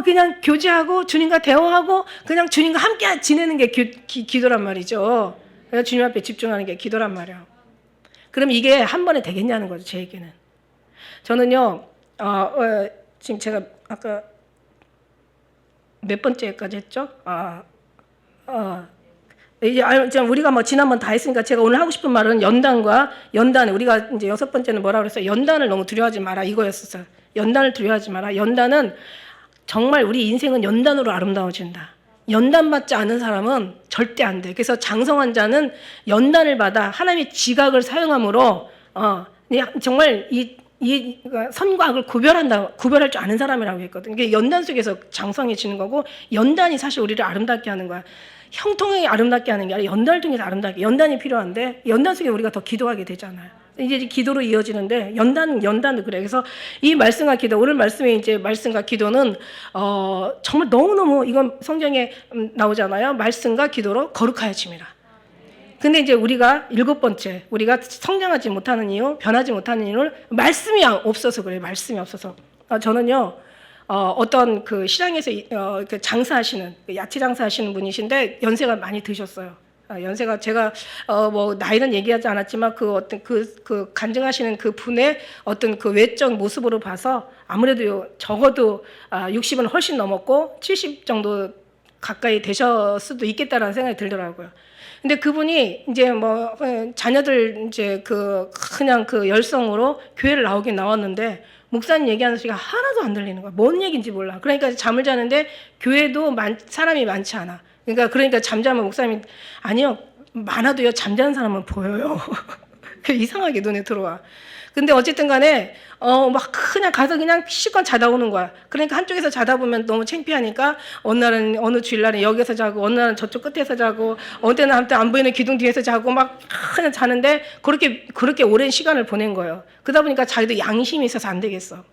그냥 교제하고 주님과 대화하고 그냥 주님과 함께 지내는 게 기도란 말이죠. 그래서 주님 앞에 집중하는 게 기도란 말이에요. 그럼 이게 한 번에 되겠냐는 거죠, 제 얘기는. 저는요, 지금 제가 아까 몇 번째까지 했죠? 이제 우리가 지난번 다 했으니까 제가 오늘 하고 싶은 말은 연단, 우리가 이제 6번째는 뭐라 그랬어요? 연단을 너무 두려워하지 마라 이거였었어요. 연단을 두려워하지 마라. 연단은 정말 우리 인생은 연단으로 아름다워진다. 연단받지 않은 사람은 절대 안 돼. 그래서 장성한 자는 연단을 받아 하나님의 지각을 사용함으로 정말 이 선과 악을 구별할 줄 아는 사람이라고 했거든요. 이게 연단 속에서 장성해지는 거고 연단이 사실 우리를 아름답게 하는 거야. 형통하게 아름답게 하는 게 아니라 연단을 통해서 아름답게. 연단이 필요한데 연단 속에 우리가 더 기도하게 되잖아요. 이제 기도로 이어지는데 연단도 그래. 그래서 이 말씀과 기도, 오늘 말씀의 이제 말씀과 기도는 정말 너무너무 이건 성경에 나오잖아요. 말씀과 기도로 거룩하여짐이라. 근데 이제 우리가 7번째, 우리가 성장하지 못하는 이유, 변하지 못하는 이유는 말씀이 없어서 그래요. 말씀이 없어서. 저는요, 어떤 그 시장에서 그 장사하시는, 야채 장사하시는 분이신데 연세가 많이 드셨어요. 연세가 제가 나이는 얘기하지 않았지만 그 어떤 그 간증하시는 그 분의 어떤 그 외적 모습으로 봐서 아무래도 적어도 60은 훨씬 넘었고 70 정도 가까이 되셨을 수도 있겠다라는 생각이 들더라고요. 근데 그분이 이제 자녀들 이제 그냥 그 열성으로 교회를 나오긴 나왔는데 목사님 얘기하는 소리가 하나도 안 들리는 거야. 뭔 얘기인지 몰라. 그러니까 잠을 자는데 교회도 사람이 많지 않아. 그러니까 잠자면 목사님이 아니요, 많아도요 잠자는 사람은 보여요. 이상하게 눈에 들어와. 근데 어쨌든 간에 그냥 가서 그냥 실컷 자다 오는 거야. 그러니까 한쪽에서 자다 보면 너무 창피하니까 어느 주일날은 여기서 자고 어느 날은 저쪽 끝에서 자고 어느 때는 안 보이는 기둥 뒤에서 자고 그냥 자는데 그렇게 오랜 시간을 보낸 거예요. 그러다 보니까 자기도 양심이 있어서 안 되겠어.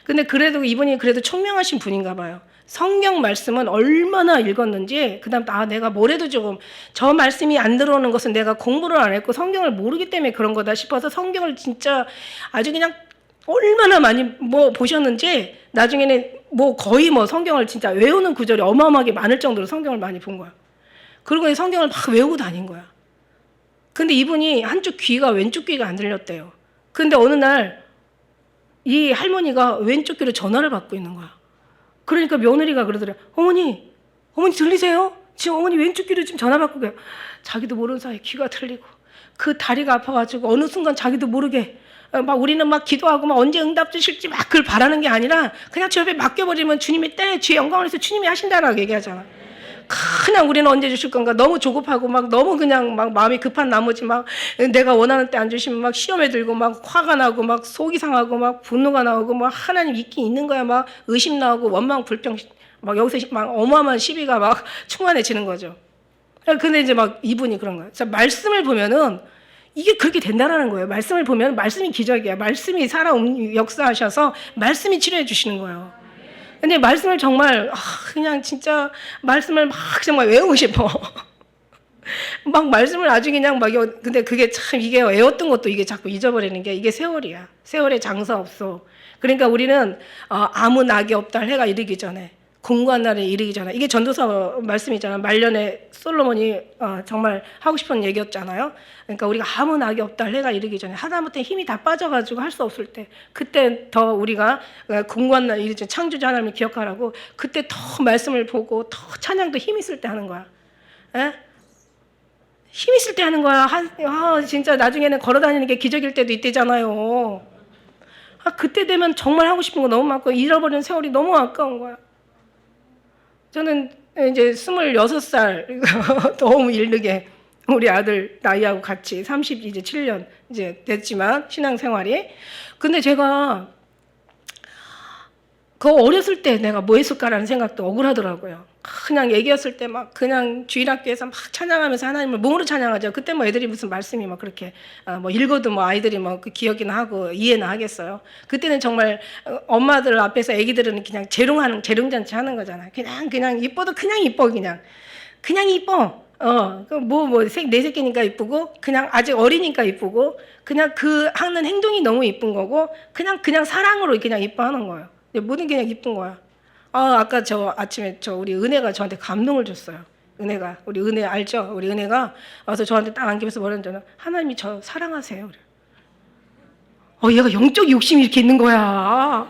근데 그래도 이분이 그래도 총명하신 분인가 봐요. 성경 말씀은 얼마나 읽었는지, 그 다음 내가 뭐래도 조금 저 말씀이 안 들어오는 것은 내가 공부를 안 했고 성경을 모르기 때문에 그런 거다 싶어서 성경을 진짜 아주 그냥 얼마나 많이 보셨는지 나중에는 거의 성경을 진짜 외우는 구절이 어마어마하게 많을 정도로 성경을 많이 본 거야. 그리고 성경을 막 외우고 다닌 거야. 근데 이분이 한쪽 귀가 왼쪽 귀가 안 들렸대요. 근데 어느 날 이 할머니가 왼쪽 귀로 전화를 받고 있는 거야. 그러니까 며느리가 그러더래요. 어머니 들리세요? 지금 어머니 왼쪽 귀로 지금 전화 받고 계세요. 자기도 모르는 사이에 귀가 들리고 그 다리가 아파가지고 어느 순간 자기도 모르게 우리는 기도하고 언제 응답 주실지 그걸 바라는 게 아니라 그냥 저 옆에 맡겨버리면 주님이 주의 영광을 위해서 주님이 하신다라고 얘기하잖아. 그냥 우리는 언제 주실 건가 너무 조급하고 너무 그냥 마음이 급한 나머지 내가 원하는 때 안 주시면 시험에 들고 화가 나고 속이 상하고 분노가 나오고 하나님 있긴 있는 거야 의심 나오고 원망 불평 여기서 어마어마한 시비가 충만해지는 거죠. 근데 이제 이분이 그런 거예요. 말씀을 보면은 이게 그렇게 된다라는 거예요. 말씀을 보면 말씀이 기적이야. 말씀이 역사하셔서 말씀이 치료해 주시는 거예요. 근데 말씀을 정말 그냥 진짜 말씀을 막 정말 외우고 싶어. 막 말씀을 아주 그냥 막 근데 그게 참 이게 외웠던 것도 이게 자꾸 잊어버리는 게 이게 세월이야. 세월에 장사 없어. 그러니까 우리는 아무 낙이 없다 해가 이르기 전에 공고한 날에 이르기 전에 이게 전도서 말씀이잖아. 말년에 솔로몬이 정말 하고 싶은 얘기였잖아요. 그러니까 우리가 아무 낙이 없다 해가 이르기 전에 하다못해 힘이 다 빠져가지고 할 수 없을 때 그때 더 우리가 공고한 날 이르기 전에 창조자 하나님을 기억하라고 그때 더 말씀을 보고 더 찬양도 힘 있을 때 하는 거야. 에? 힘 있을 때 하는 거야. 진짜 나중에는 걸어다니는 게 기적일 때도 있대잖아요. 그때 되면 정말 하고 싶은 거 너무 많고 잃어버린 세월이 너무 아까운 거야. 저는 이제 26살 너무 일르게 우리 아들 나이하고 같이 37년 이제 됐지만 신앙생활이. 근데 제가 그 어렸을 때 내가 뭐 했을까라는 생각도 억울하더라고요. 그냥 얘기했을 때 막 그냥 주일학교에서 막 찬양하면서 하나님을 몸으로 찬양하죠. 그때 뭐 애들이 무슨 말씀이 막 그렇게 뭐 읽어도 뭐 아이들이 뭐 그 기억이나 하고 이해나 하겠어요. 그때는 정말 엄마들 앞에서 애기들은 그냥 재롱잔치 하는 거잖아요. 그냥 이뻐도 그냥 이뻐 그냥 이뻐. 내 새끼니까 이쁘고 그냥 아직 어리니까 이쁘고 그냥 그 하는 행동이 너무 이쁜 거고 그냥 사랑으로 그냥 이뻐하는 거예요. 모든 게 그냥 이쁜 거야. 아까 저 아침에 우리 은혜가 저한테 감동을 줬어요. 은혜가 우리 은혜 알죠? 우리 은혜가 와서 저한테 딱 안기면서 뭐라는지 하나님이 저 사랑하세요. 그래. 얘가 영적 욕심이 이렇게 있는 거야.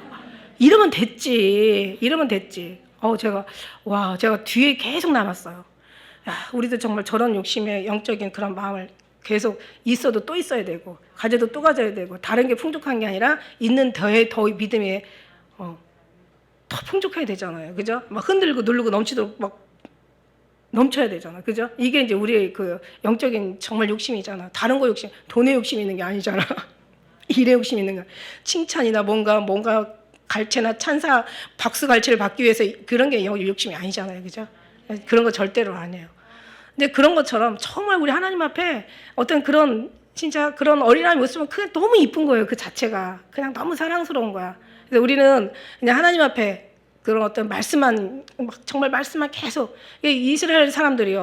이러면 됐지. 제가 뒤에 계속 남았어요. 야, 우리도 정말 저런 욕심에 영적인 그런 마음을 계속 있어도 또 있어야 되고 가져도 또 가져야 되고 다른 게 풍족한 게 아니라 있는 더 믿음에 더 풍족해야 되잖아요. 그죠? 막 흔들고 누르고 넘치도록 막 넘쳐야 되잖아. 그죠? 이게 이제 우리의 그 영적인 정말 욕심이잖아. 다른 거 욕심, 돈의 욕심이 있는 게 아니잖아. 일의 욕심이 있는 거야. 칭찬이나 뭔가 갈채나 찬사, 박수 갈채를 받기 위해서 그런 게 욕심이 아니잖아요. 그죠? 그런 거 절대로 아니에요. 근데 그런 것처럼 정말 우리 하나님 앞에 어떤 그런 진짜 그런 어린아이 모습은 그게 너무 이쁜 거예요. 그 자체가. 그냥 너무 사랑스러운 거야. 그래서 우리는 그냥 하나님 앞에 그런 어떤 말씀만 정말 말씀만 계속 이스라엘 사람들이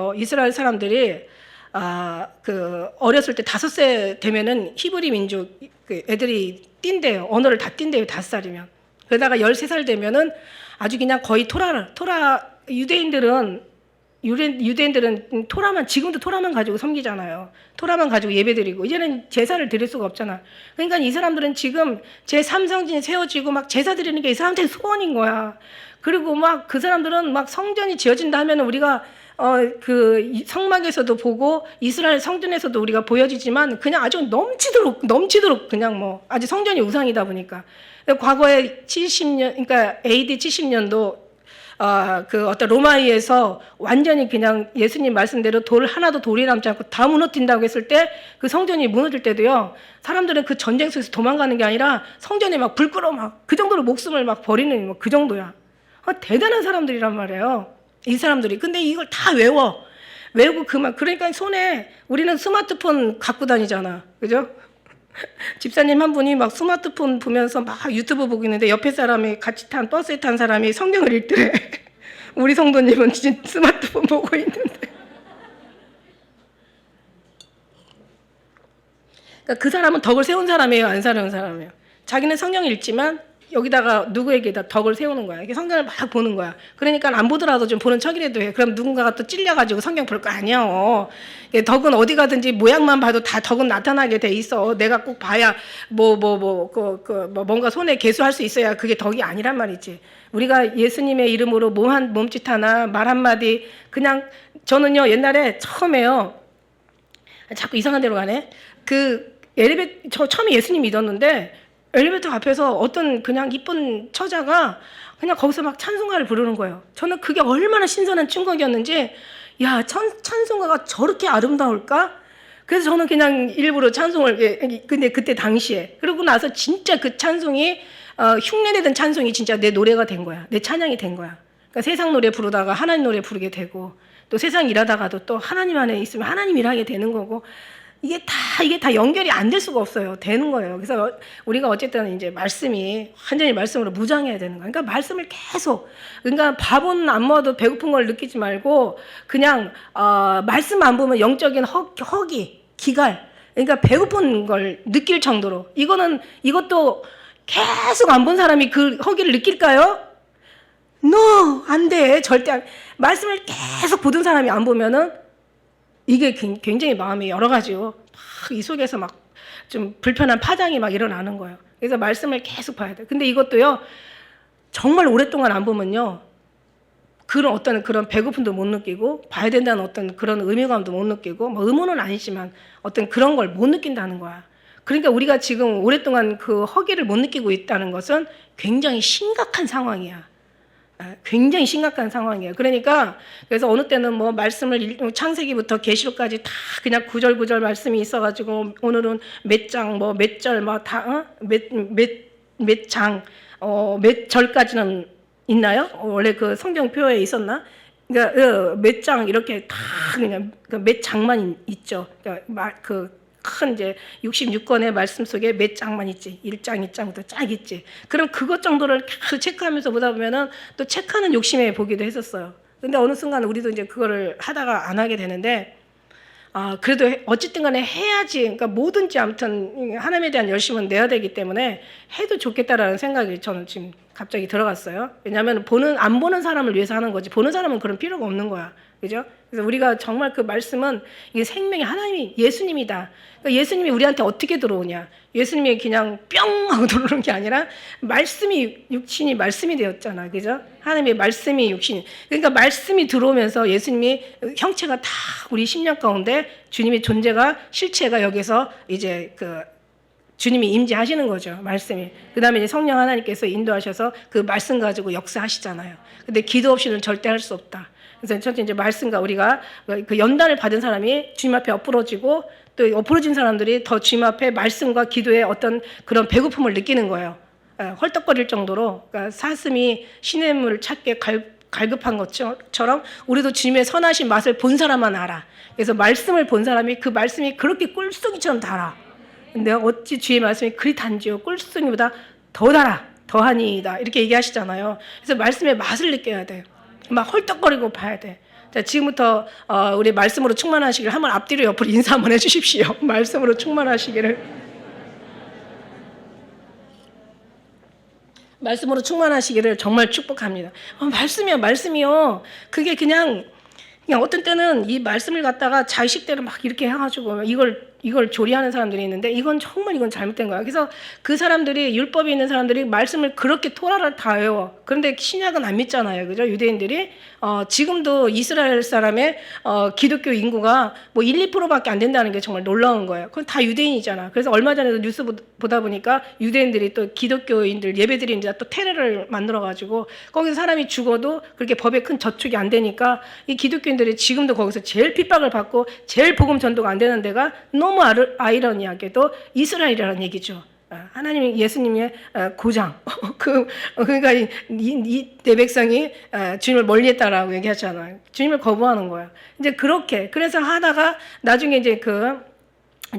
그 어렸을 때 5세 되면은 히브리 민족 그 애들이 뛴대요. 언어를 다 뛴대요. 5살이면. 그러다가 13살 되면은 아주 그냥 거의 유대인들은 지금도 토라만 가지고 섬기잖아요. 토라만 가지고 예배드리고 이제는 제사를 드릴 수가 없잖아. 그러니까 이 사람들은 지금 제3성전이 세워지고 막 제사 드리는 게 이 사람들의 소원인 거야. 그리고 막 그 사람들은 막 성전이 지어진다 하면 우리가 그 성막에서도 보고 이스라엘 성전에서도 우리가 보여지지만 그냥 아주 넘치도록 그냥 뭐 아직 성전이 우상이다 보니까. 과거에 70년 그러니까 AD 70년도 그 어떤 로마에서 완전히 그냥 예수님 말씀대로 돌 하나도 돌이 남지 않고 다 무너진다고 했을 때 그 성전이 무너질 때도요. 사람들은 그 전쟁 속에서 도망가는 게 아니라 성전에 막 불 끌어 막 그 정도로 목숨을 막 버리는 뭐 그 정도야. 대단한 사람들이란 말이에요. 이 사람들이. 근데 이걸 다 외우고 그러니까 손에 우리는 스마트폰 갖고 다니잖아. 그죠? 집사님 한 분이 막 스마트폰 보면서 막 유튜브 보고 있는데 옆에 사람이 같이 버스에 탄 사람이 성경을 읽더래. 우리 성도님은 진짜 스마트폰 보고 있는데. 그러니까 그 사람은 덕을 세운 사람이에요? 안 세운 사람이에요? 자기는 성경을 읽지만 여기다가 누구에게다 덕을 세우는 거야. 이렇게 성경을 막 보는 거야. 그러니까 안 보더라도 좀 보는 척이라도 해. 그럼 누군가가 또 찔려가지고 성경 볼 거 아니야. 덕은 어디 가든지 모양만 봐도 다 덕은 나타나게 돼 있어. 내가 꼭 봐야 뭔가 손에 계수할 수 있어야 그게 덕이 아니란 말이지. 우리가 예수님의 이름으로 몸짓 하나 말 한마디 그냥 저는요 옛날에 처음에요. 자꾸 이상한 데로 가네. 저 처음에 예수님 믿었는데 엘리베이터 앞에서 어떤 그냥 이쁜 처자가 그냥 거기서 막 찬송가를 부르는 거예요. 저는 그게 얼마나 신선한 충격이었는지, 야, 찬송가가 저렇게 아름다울까? 그래서 저는 그냥 일부러 근데 그때 당시에. 그러고 나서 진짜 그 찬송이, 흉내내던 찬송이 진짜 내 노래가 된 거야. 내 찬양이 된 거야. 그러니까 세상 노래 부르다가 하나님 노래 부르게 되고, 또 세상 일하다가도 또 하나님 안에 있으면 하나님 일하게 되는 거고, 이게 다 연결이 안 될 수가 없어요. 되는 거예요. 그래서 우리가 어쨌든 이제 말씀이 완전히 말씀으로 무장해야 되는 거예요. 그러니까 말씀을 계속, 그러니까 밥은 안 먹어도 배고픈 걸 느끼지 말고 그냥 말씀 안 보면 영적인 허기, 기갈, 그러니까 배고픈 걸 느낄 정도로. 이것도 계속 안 본 사람이 그 허기를 느낄까요? No, 안 돼. 절대 안. 말씀을 계속 보던 사람이 안 보면은 이게 굉장히 마음이 여러 가지요. 막 이 속에서 막 좀 불편한 파장이 막 일어나는 거예요. 그래서 말씀을 계속 봐야 돼요. 근데 이것도요, 정말 오랫동안 안 보면요, 그런 배고픔도 못 느끼고, 봐야 된다는 어떤 그런 의무감도 못 느끼고, 뭐 의무는 아니지만 어떤 그런 걸 못 느낀다는 거야. 그러니까 우리가 지금 오랫동안 그 허기를 못 느끼고 있다는 것은 굉장히 심각한 상황이야. 굉장히 심각한 상황이에요. 그러니까 그래서 어느 때는 뭐 말씀을 창세기부터 계시록까지 다 그냥 구절구절 말씀이 있어가지고 오늘은 몇 장 뭐 몇 절 뭐 다 몇 장 몇 절까지는 있나요? 원래 그 성경 표에 있었나? 그러니까 몇 장 이렇게 다 그냥 몇 장만 있죠. 그러니까 큰 이제 66권의 말씀 속에 몇 장만 있지. 1장, 2장부터 쫙 있지. 그럼 그것 정도를 계속 체크하면서 보다 보면은 또 체크하는 욕심에 보기도 했었어요. 근데 어느 순간 우리도 이제 그거를 하다가 안 하게 되는데, 그래도 어쨌든 간에 해야지. 그러니까 뭐든지 아무튼 하나님에 대한 열심은 내야 되기 때문에 해도 좋겠다라는 생각이 저는 지금 갑자기 들어갔어요. 왜냐하면 안 보는 사람을 위해서 하는 거지. 보는 사람은 그런 필요가 없는 거야. 그죠? 그래서 우리가 정말 그 말씀은 이게 생명의 하나님이 예수님이다. 그러니까 예수님이 우리한테 어떻게 들어오냐? 예수님이 그냥 뿅 하고 들어오는 게 아니라 말씀이 육신이 말씀이 되었잖아. 그죠? 하나님의 말씀이 육신이. 그러니까 말씀이 들어오면서 예수님이 형체가 다 우리 심령 가운데 주님의 존재가 실체가 여기서 이제 주님이 임재하시는 거죠. 말씀이. 그다음에 이제 성령 하나님께서 인도하셔서 그 말씀 가지고 역사하시잖아요. 근데 기도 없이는 절대 할 수 없다. 그래서 첫째 이제 말씀과 우리가 그 연단을 받은 사람이 주님 앞에 엎부러지고 또 엎부러진 사람들이 더 주님 앞에 말씀과 기도에 어떤 그런 배고픔을 느끼는 거예요. 헐떡거릴 정도로. 그러니까 사슴이 시냇물을 찾게 갈급한 것처럼 우리도 주님의 선하신 맛을 본 사람만 알아. 그래서 말씀을 본 사람이 그 말씀이 그렇게 꿀송이처럼 달아. 내가 어찌 주의 말씀이 그리 단지요 꿀송이보다 더 달아 더하니이다 이렇게 얘기하시잖아요. 그래서 말씀의 맛을 느껴야 돼요. 막 헐떡거리고 봐야 돼. 자, 지금부터 우리 말씀으로 충만하시기를 한번 앞뒤로 옆으로 인사 한번 해주십시오. 말씀으로 충만하시기를. 말씀으로 충만하시기를 정말 축복합니다. 말씀이요. 그게 그냥 어떤 때는 이 말씀을 갖다가 자식대로 막 이렇게 해가지고 이걸 조리하는 사람들이 있는데 이건 잘못된 거야. 그래서 그 사람들이 율법이 있는 사람들이 말씀을 그렇게 토라를 다 외워. 그런데 신약은 안 믿잖아요. 그죠? 유대인들이 지금도 이스라엘 사람의 기독교 인구가 뭐 1, 2%밖에 안 된다는 게 정말 놀라운 거예요. 그건 다 유대인이잖아. 그래서 얼마 전에도 뉴스 보다 보니까 유대인들이 또 기독교인들 예배드리는 또 테러를 만들어 가지고 거기서 사람이 죽어도 그렇게 법에 큰 저축이 안 되니까 이 기독교인들이 지금도 거기서 제일 핍박을 받고 제일 복음 전도가 안 되는 데가 너무 아이러니하게도 이스라엘이라는 얘기죠. 하나님이 예수님의 고장. 그러니까 내 백성이 주님을 멀리했다라고 얘기하잖아요. 주님을 거부하는 거야. 이제 그렇게 그래서 하다가 나중에 이제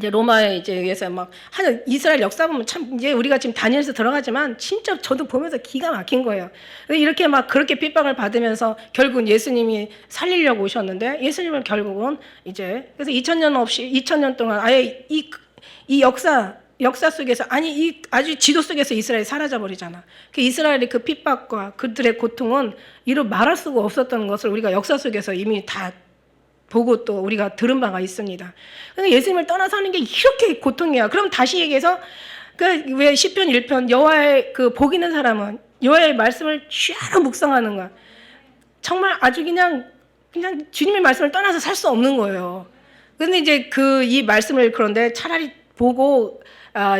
로마에 이제 의해서 막 하는 이스라엘 역사 보면 참 이제 우리가 지금 다니엘서 들어가지만 진짜 저도 보면서 기가 막힌 거예요. 이렇게 막 그렇게 핍박을 받으면서 결국은 예수님이 살리려고 오셨는데 예수님을 결국은 이제 그래서 2000년 동안 아예 이 역사 속에서 아주 지도 속에서 이스라엘이 사라져 버리잖아. 그 이스라엘의 그 핍박과 그들의 고통은 이루 말할 수가 없었던 것을 우리가 역사 속에서 이미 다 보고 또 우리가 들은 바가 있습니다. 근데 예수님을 떠나서 하는 게 이렇게 고통이야. 그럼 다시 얘기해서 왜 시편 1편 여호와의 복 있는 사람은 여호와의 말씀을 취하로 묵상하는 거야. 정말 아주 그냥 주님의 말씀을 떠나서 살 수 없는 거예요. 근데 이제 이 말씀을 그런데 차라리 보고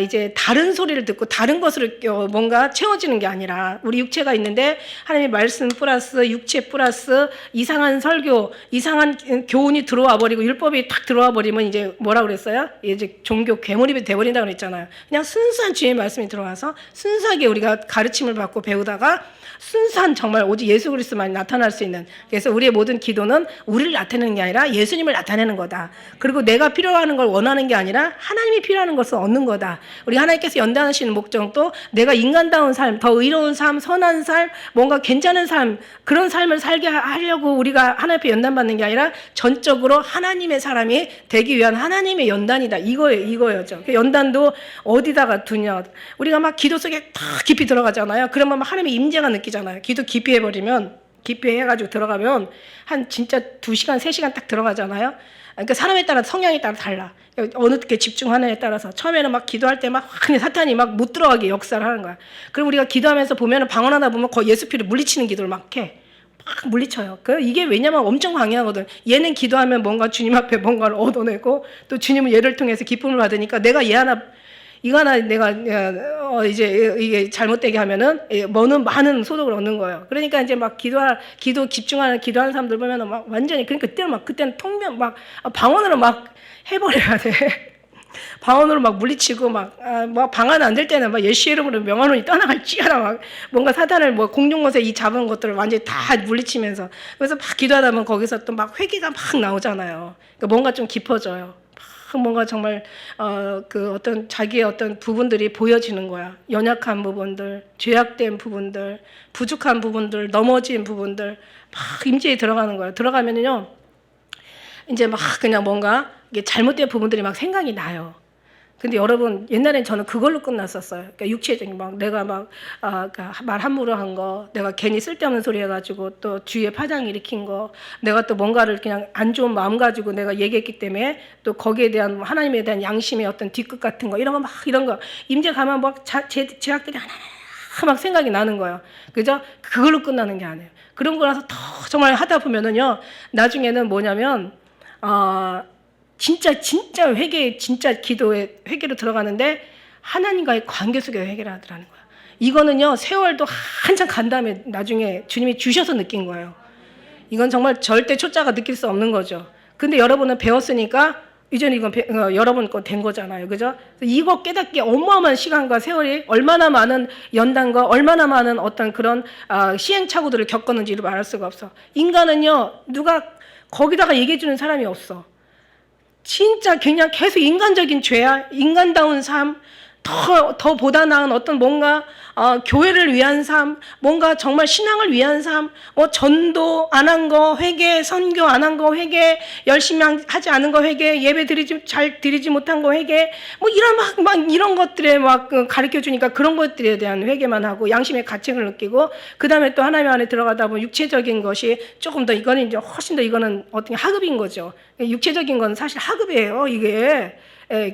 이제 다른 소리를 듣고 다른 것으로 뭔가 채워지는 게 아니라 우리 육체가 있는데 하나님의 말씀 플러스 육체 플러스 이상한 설교, 이상한 교훈이 들어와 버리고 율법이 탁 들어와 버리면 이제 뭐라 그랬어요? 이제 종교 괴물이 돼버린다고 그랬잖아요. 그냥 순수한 주의 말씀이 들어와서 순수하게 우리가 가르침을 받고 배우다가 순수한 정말 오직 예수 그리스도만 나타날 수 있는, 그래서 우리의 모든 기도는 우리를 나타내는 게 아니라 예수님을 나타내는 거다. 그리고 내가 필요한 걸 원하는 게 아니라 하나님이 필요한 것을 얻는 거다. 우리 하나님께서 연단하시는 목적도 내가 인간다운 삶, 더 의로운 삶, 선한 삶, 뭔가 괜찮은 삶, 그런 삶을 살게 하려고 우리가 하나님 앞에 연단받는 게 아니라 전적으로 하나님의 사람이 되기 위한 하나님의 연단이다. 이거였죠. 연단도 어디다가 두냐. 우리가 막 기도 속에 다 깊이 들어가잖아요. 그러면 막 하나님의 임재가 느끼잖아요. 기도 깊이 해버리면, 깊이 해가지고 들어가면 한 진짜 2시간, 3시간 딱 들어가잖아요. 그러니까 사람에 따라 성향에 따라 달라. 어느 게 집중하느냐에 따라서 처음에는 막 기도할 때 막 그냥 사탄이 막 못 들어가게 역사를 하는 거야. 그럼 우리가 기도하면서 보면은 방언하다 보면 거의 예수 피를 물리치는 기도를 막 해. 막 물리쳐요. 이게 왜냐면 엄청 강해하거든. 얘는 기도하면 뭔가 주님 앞에 뭔가를 얻어내고 또 주님은 얘를 통해서 기쁨을 받으니까 내가 얘 하나 이거 하나 내가 이제 이게 잘못되게 하면은 뭐는 많은 소득을 얻는 거예요. 그러니까 이제 막 기도 집중하는 기도하는 사람들 보면은 막 완전히, 그러니까 그때는 통면 막 방언으로 막 해버려야 돼. 방언으로 막 물리치고 막 방언 안 될 때는 막 예수 이름으로 명하노니 떠나갈지어다 막 뭔가 사탄을 뭐 공중것에 이 잡은 것들을 완전히 다 물리치면서, 그래서 막 기도하다 보면 거기서 또 막 회개가 막 나오잖아요. 그러니까 뭔가 좀 깊어져요. 뭔가 정말 그 어떤 자기의 어떤 부분들이 보여지는 거야. 연약한 부분들, 죄악된 부분들, 부족한 부분들, 넘어진 부분들 막 임재에 들어가는 거야. 들어가면은요 이제 막 그냥 뭔가 이게 잘못된 부분들이 막 생각이 나요. 근데 여러분, 옛날엔 저는 그걸로 끝났었어요. 그러니까 육체적인 막 내가 막 말 함부로 한 거, 내가 괜히 쓸데없는 소리 해가지고 또 주위에 파장 일으킨 거, 내가 또 뭔가를 그냥 안 좋은 마음 가지고 내가 얘기했기 때문에 또 거기에 대한 하나님에 대한 양심의 어떤 뒤끝 같은 거, 이런 거 임재 가면 막 죄악들이 하나하나 막 생각이 나는 거예요. 그죠? 그걸로 끝나는 게 아니에요. 그런 거라서 더 정말 하다 보면은요, 나중에는 뭐냐면 진짜 회개, 진짜 기도에 회개로 들어가는데 하나님과의 관계 속에 회개를 하더라는 거야. 이거는요, 세월도 한참 간 다음에 나중에 주님이 주셔서 느낀 거예요. 이건 정말 절대 초짜가 느낄 수 없는 거죠. 근데 여러분은 배웠으니까 이제는 이건 여러분 거 된 거잖아요. 그죠? 이거 깨닫기 어마어마한 시간과 세월이 얼마나 많은 연단과 얼마나 많은 어떤 그런 시행착오들을 겪었는지를 말할 수가 없어. 인간은요, 누가 거기다가 얘기해 주는 사람이 없어. 진짜 그냥 계속 인간적인 죄야, 인간다운 삶, 더 보다 나은 어떤 뭔가 교회를 위한 삶, 뭔가 정말 신앙을 위한 삶, 뭐 전도 안 한 거 회개, 선교 안 한 거 회개, 열심히 하지 않은 거 회개, 예배 잘 드리지 못한 거 회개, 뭐 이런 막 이런 것들에 막 가르쳐 주니까 그런 것들에 대한 회개만 하고 양심의 가책을 느끼고, 그 다음에 또 하나님 안에 들어가다 보면 육체적인 것이 조금 더, 이거는 이제 훨씬 더 이거는 어떻게 하급인 거죠. 육체적인 건 사실 하급이에요, 이게.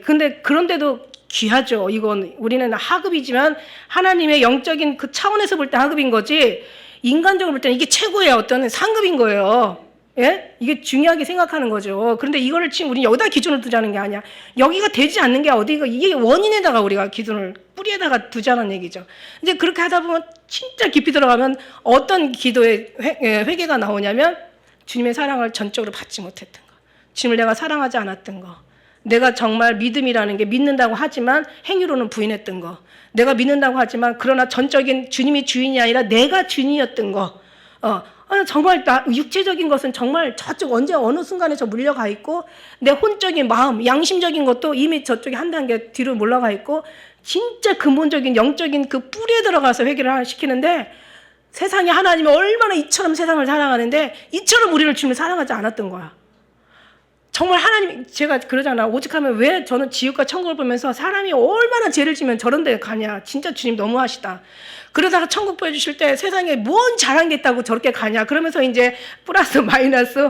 근데 그런데도 귀하죠. 이건 우리는 하급이지만 하나님의 영적인 그 차원에서 볼 때 하급인 거지, 인간적으로 볼 때는 이게 최고의 어떤 상급인 거예요. 예? 이게 중요하게 생각하는 거죠. 그런데 이거를 지금 우리 여기다 기준을 두자는 게 아니야. 여기가 되지 않는 게 어디가, 이게 원인에다가 우리가 기준을 뿌리에다가 두자는 얘기죠. 이제 그렇게 하다 보면 진짜 깊이 들어가면 어떤 기도에 회개가 나오냐면 주님의 사랑을 전적으로 받지 못했던 거, 주님을 내가 사랑하지 않았던 거, 내가 정말 믿음이라는 게 믿는다고 하지만 행위로는 부인했던 거, 내가 믿는다고 하지만 그러나 전적인 주님이 주인이 아니라 내가 주인이었던 거, 정말 육체적인 것은 정말 저쪽 언제 어느 순간에 저 물려가 있고, 내 혼적인 마음, 양심적인 것도 이미 저쪽에 한 단계 뒤로 물러가 있고, 진짜 근본적인 영적인 그 뿌리에 들어가서 회개를 시키는데, 세상에 하나님이 얼마나 이처럼 세상을 사랑하는데 이처럼 우리를 주님을 사랑하지 않았던 거야. 정말 하나님, 제가 그러잖아. 오직하면 왜 저는 지옥과 천국을 보면서 사람이 얼마나 죄를 지면 저런 데 가냐. 진짜 주님 너무하시다. 그러다가 천국 보여주실 때 세상에 뭔 잘한 게 있다고 저렇게 가냐. 그러면서 이제 플러스 마이너스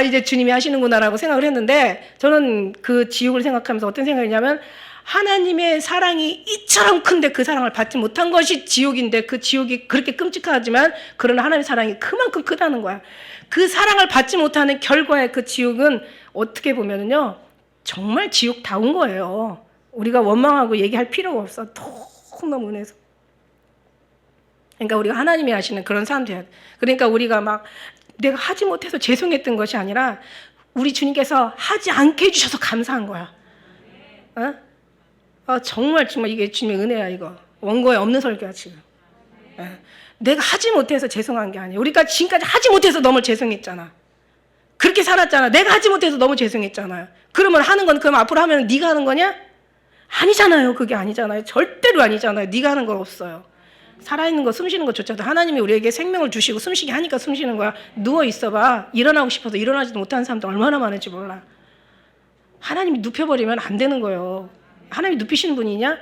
이제 주님이 하시는구나라고 생각을 했는데, 저는 그 지옥을 생각하면서 어떤 생각이냐면, 하나님의 사랑이 이처럼 큰데 그 사랑을 받지 못한 것이 지옥인데, 그 지옥이 그렇게 끔찍하지만 그러나 하나님의 사랑이 그만큼 크다는 거야. 그 사랑을 받지 못하는 결과의 그 지옥은 어떻게 보면은요, 정말 지옥다운 거예요. 우리가 원망하고 얘기할 필요가 없어. 너무 은혜서. 그러니까 우리가 하나님이 하시는 그런 사람 돼야 돼. 그러니까 우리가 막 내가 하지 못해서 죄송했던 것이 아니라 우리 주님께서 하지 않게 해주셔서 감사한 거야. 정말 이게 주님의 은혜야. 이거 원고에 없는 설교야 지금. 내가 하지 못해서 죄송한 게 아니야. 우리가 지금까지 하지 못해서 너무 죄송했잖아. 그렇게 살았잖아. 내가 하지 못해서 너무 죄송했잖아요. 그러면 하는 건 그럼 앞으로 하면 네가 하는 거냐? 아니잖아요. 그게 아니잖아요. 절대로 아니잖아요. 네가 하는 건 없어요. 살아있는 거, 숨 쉬는 것조차도 하나님이 우리에게 생명을 주시고 숨쉬게 하니까 숨 쉬는 거야. 누워 있어봐. 일어나고 싶어서 일어나지도 못하는 사람도 얼마나 많은지 몰라. 하나님이 눕혀버리면 안 되는 거예요. 하나님이 눕히시는 분이냐?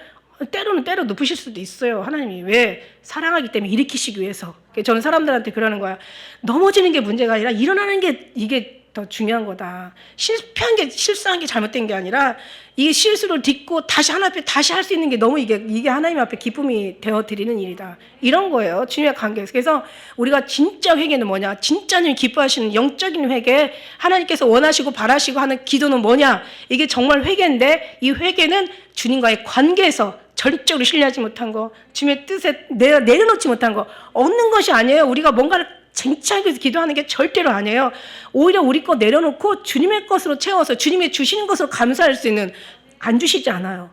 때로는 때로 눕히실 수도 있어요. 하나님이. 왜? 사랑하기 때문에 일으키시기 위해서. 저는 사람들한테 그러는 거야. 넘어지는 게 문제가 아니라 일어나는 게 이게 더 중요한 거다. 실수한 게 잘못된 게 아니라 이 실수를 딛고 다시 하나님 앞에 다시 할 수 있는 게 너무 이게 하나님 앞에 기쁨이 되어 드리는 일이다. 이런 거예요. 주님의 관계에서. 그래서 우리가 진짜 회개는 뭐냐? 진짜 님 기뻐하시는 영적인 회개, 하나님께서 원하시고 바라시고 하는 기도는 뭐냐? 이게 정말 회개인데 이 회개는 주님과의 관계에서 절대로 신뢰하지 못한 거, 주님의 뜻에 내려놓지 못한 거, 얻는 것이 아니에요. 우리가 뭔가를 쟁취하기 위해서 기도하는 게 절대로 아니에요. 오히려 우리 거 내려놓고 주님의 것으로 채워서 주님이 주시는 것으로 감사할 수 있는, 안 주시지 않아요.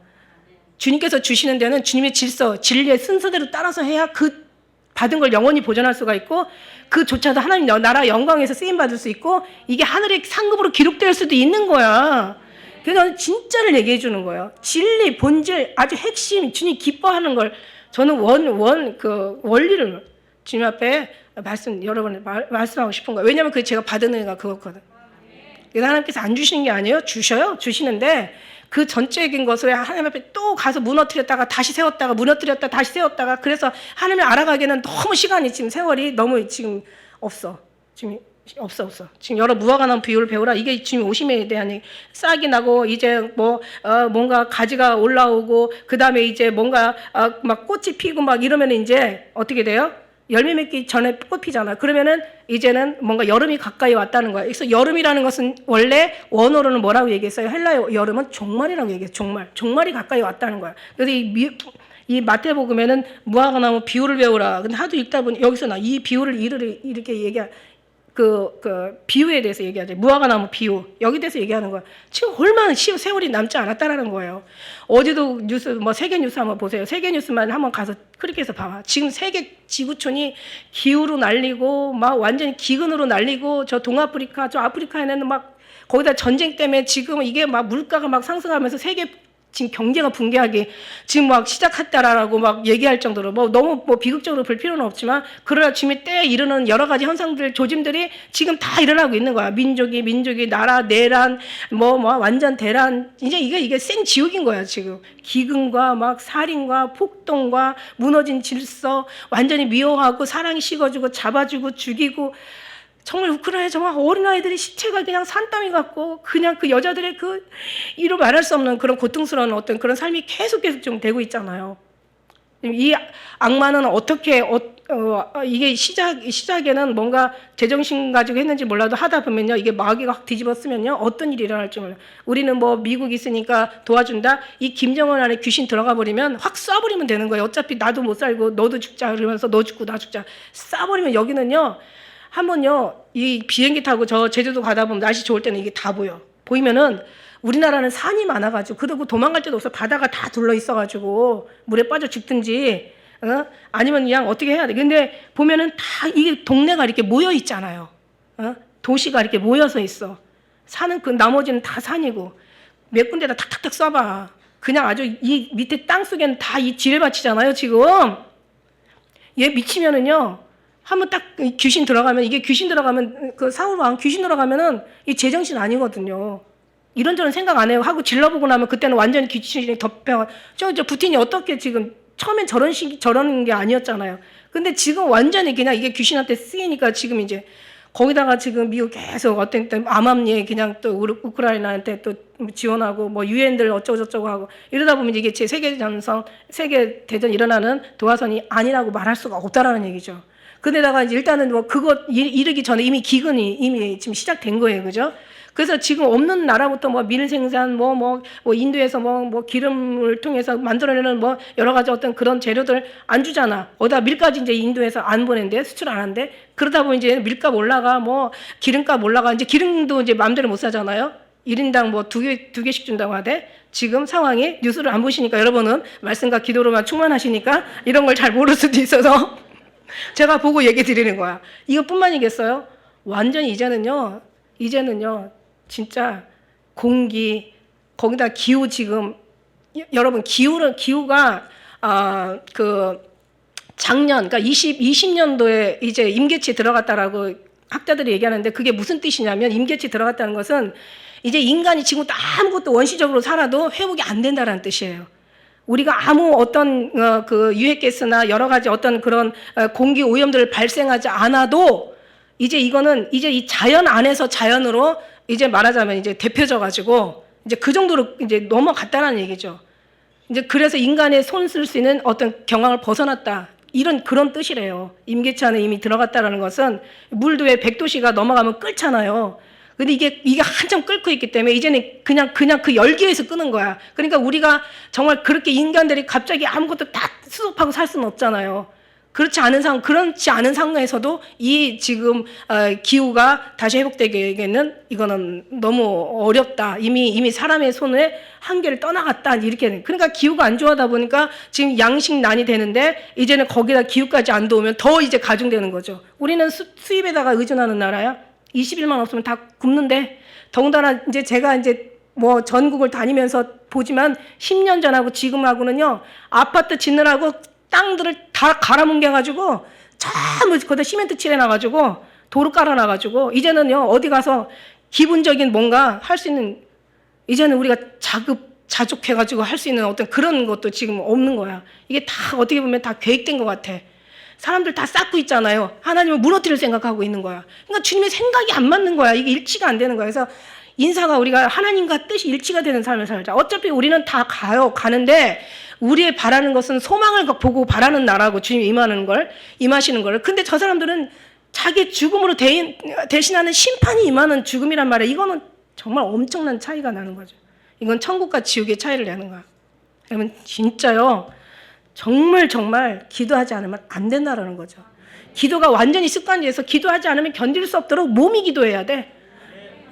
주님께서 주시는 데는 주님의 질서, 진리의 순서대로 따라서 해야 그 받은 걸 영원히 보존할 수가 있고 그조차도 하나님 나라 영광에서 쓰임받을 수 있고 이게 하늘의 상급으로 기록될 수도 있는 거야. 그래서 저는 진짜를 얘기해 주는 거예요. 진리, 본질, 아주 핵심, 주님 기뻐하는 걸 저는 원리를 주님 앞에 여러분 말씀하고 싶은 거예요. 왜냐하면 그게 제가 받은 은혜가 그거거든. 그래서 하나님께서 안 주시는 게 아니에요. 주셔요. 주시는데 그 전적인 것을 하나님 앞에 또 가서 무너뜨렸다가 다시 세웠다가 무너뜨렸다가 다시 세웠다가 그래서 하나님을 알아가기에는 너무 시간이 지금 세월이 너무 지금 없어. 지금 없어. 지금 여러 무화과나무 비유를 배우라. 이게 지금 오심에 대한 싹이 나고 이제 뭔가 가지가 올라오고 그 다음에 이제 뭔가 막 꽃이 피고 막 이러면 이제 어떻게 돼요? 열매 맺기 전에 꽃 피잖아. 그러면은 이제는 뭔가 여름이 가까이 왔다는 거야. 그래서 여름이라는 것은 원래 원어로는 뭐라고 얘기했어요? 헬라어 여름은 종말이라고 얘기해요. 종말이 가까이 왔다는 거야. 그래서 이 마태복음에는 무화과나무 비유를 배우라. 근데 하도 읽다 보니 여기서 이 비유를 이렇게 얘기하. 그 비유에 대해서 얘기하죠. 무화과나무 비유. 여기 대해서 얘기하는 거야. 지금 얼마나 세월이 남지 않았다라는 거예요. 어제도 뉴스, 세계 뉴스 한번 보세요. 세계 뉴스만 한번 가서 클릭해서 봐봐. 지금 세계 지구촌이 기후로 날리고, 막 완전히 기근으로 날리고, 저 동아프리카, 저 아프리카에는 막 거기다 전쟁 때문에 지금 이게 막 물가가 막 상승하면서 세계 지금 경제가 붕괴하기 지금 막 시작했다라고 막 얘기할 정도로 너무 비극적으로 볼 필요는 없지만 그러나 지금의 때에 이르는 여러 가지 현상들 조짐들이 지금 다 일어나고 있는 거야. 민족이 나라 내란 완전 대란 이제 이게 생 지옥인 거야. 지금 기근과 막 살인과 폭동과 무너진 질서 완전히 미워하고 사랑이 식어지고 잡아주고 죽이고 정말 우크라이나에 정말 어린아이들이 시체가 그냥 산더미 같고 그냥 그 여자들의 이로 말할 수 없는 그런 고통스러운 어떤 그런 삶이 계속 좀 되고 있잖아요. 이 악마는 어떻게 이게 시작에는 뭔가 제정신 가지고 했는지 몰라도 하다 보면요 이게 마귀가 확 뒤집었으면요 어떤 일이 일어날지 몰라요. 우리는 미국 있으니까 도와준다. 이 김정은 안에 귀신 들어가 버리면 확 쏴버리면 되는 거예요. 어차피 나도 못 살고 너도 죽자 그러면서 너 죽고 나 죽자 쏴버리면 여기는요. 한번요, 이 비행기 타고 저 제주도 가다 보면 날씨 좋을 때는 이게 다 보여. 보이면은 우리나라는 산이 많아가지고, 그리고 도망갈 데도 없어. 바다가 다 둘러 있어가지고, 물에 빠져 죽든지, 아니면 그냥 어떻게 해야 돼. 근데 보면은 다 이게 동네가 이렇게 모여 있잖아요. 도시가 이렇게 모여서 있어. 산은 나머지는 다 산이고, 몇 군데다 탁탁탁 쏴봐. 그냥 아주 이 밑에 땅 속에는 다 이 지뢰밭이잖아요, 지금. 얘 미치면은요, 한번 딱 귀신 들어가면 그 사후방 귀신 들어가면은 이 제정신 아니거든요. 이런저런 생각 안 해요. 하고 질러보고 나면 그때는 완전히 귀신이 덮여. 저 부틴이 어떻게 지금 처음엔 저런 게 아니었잖아요. 근데 지금 완전히 그냥 이게 귀신한테 쓰이니까 지금 이제 거기다가 지금 미국 계속 어떤 때 암암리에 그냥 또 우크라이나한테 또 지원하고 유엔들 어쩌고저쩌고 하고 이러다 보면 이게 제 세계 대전 일어나는 도화선이 아니라고 말할 수가 없다라는 얘기죠. 근데다가 일단은 그거 이르기 전에 이미 기근이 이미 지금 시작된 거예요. 그죠? 그래서 지금 없는 나라부터 뭐 밀 생산, 뭐 인도에서 뭐 기름을 통해서 만들어내는 뭐 여러 가지 어떤 그런 재료들 안 주잖아. 어디다 밀까지 이제 인도에서 안 보낸대, 수출 안 한대. 그러다 보니 이제 밀값 올라가, 뭐 기름값 올라가. 이제 기름도 이제 마음대로 못 사잖아요. 1인당 뭐 두 개씩 준다고 하대. 지금 상황이 뉴스를 안 보시니까 여러분은 말씀과 기도로만 충만하시니까 이런 걸 잘 모를 수도 있어서 제가 보고 얘기 드리는 거야. 이것뿐만이겠어요? 완전히 이제는요 진짜 공기, 거기다 기후 지금 여러분 기후가 그 작년 그러니까 20년도에 이제 임계치 들어갔다라고 학자들이 얘기하는데 그게 무슨 뜻이냐면 임계치 들어갔다는 것은 이제 인간이 지금 또 아무것도 원시적으로 살아도 회복이 안 된다는 뜻이에요. 우리가 아무 어떤 그 유해가스나 여러 가지 어떤 그런 공기 오염들을 발생하지 않아도 이제 이거는 이제 이 자연 안에서 자연으로 이제 말하자면 이제 대표져 가지고 이제 그 정도로 이제 넘어갔다는 얘기죠. 이제 그래서 인간의 손 쓸 수 있는 어떤 경황을 벗어났다. 이런 그런 뜻이래요. 임계치 안에 이미 들어갔다라는 것은 물도 왜 100도씨가 넘어가면 끓잖아요. 근데 이게 한참 끓고 있기 때문에 이제는 그냥 그 열기에서 끄는 거야. 그러니까 우리가 정말 그렇게 인간들이 갑자기 아무것도 다 수습하고 살 수는 없잖아요. 그렇지 않은 상황에서도 이 지금 기후가 다시 회복되기에는 이거는 너무 어렵다. 이미 사람의 손에 한계를 떠나갔다. 이렇게. 그러니까 기후가 안 좋아하다 보니까 지금 양식난이 되는데 이제는 거기다 기후까지 안 도우면 더 이제 가중되는 거죠. 우리는 수입에다가 의존하는 나라야. 20일만 없으면 다 굶는데 더군다나 이제 제가 이제 뭐 전국을 다니면서 보지만 10년 전하고 지금하고는요 아파트 짓느라고 땅들을 다 갈아뭉개가지고 전부 거기다 시멘트 칠해놔가지고 도로 깔아놔가지고 이제는요 어디 가서 기본적인 뭔가 할 수 있는 이제는 우리가 자족해가지고 할 수 있는 어떤 그런 것도 지금 없는 거야. 이게 다 어떻게 보면 다 계획된 것 같아. 사람들 다 쌓고 있잖아요. 하나님을 무너뜨릴 생각하고 있는 거야. 그러니까 주님의 생각이 안 맞는 거야. 이게 일치가 안 되는 거야. 그래서 인사가 우리가 하나님과 뜻이 일치가 되는 삶을 살자. 어차피 우리는 다 가는데 우리의 바라는 것은 소망을 보고 바라는 나라고 주님이 임하시는 걸. 근데 저 사람들은 자기 죽음으로 대신하는 심판이 임하는 죽음이란 말이야. 이거는 정말 엄청난 차이가 나는 거죠. 이건 천국과 지옥의 차이를 내는 거야. 여러분 진짜요. 정말 기도하지 않으면 안 된다라는 거죠. 기도가 완전히 습관이돼서 기도하지 않으면 견딜 수 없도록 몸이 기도해야 돼.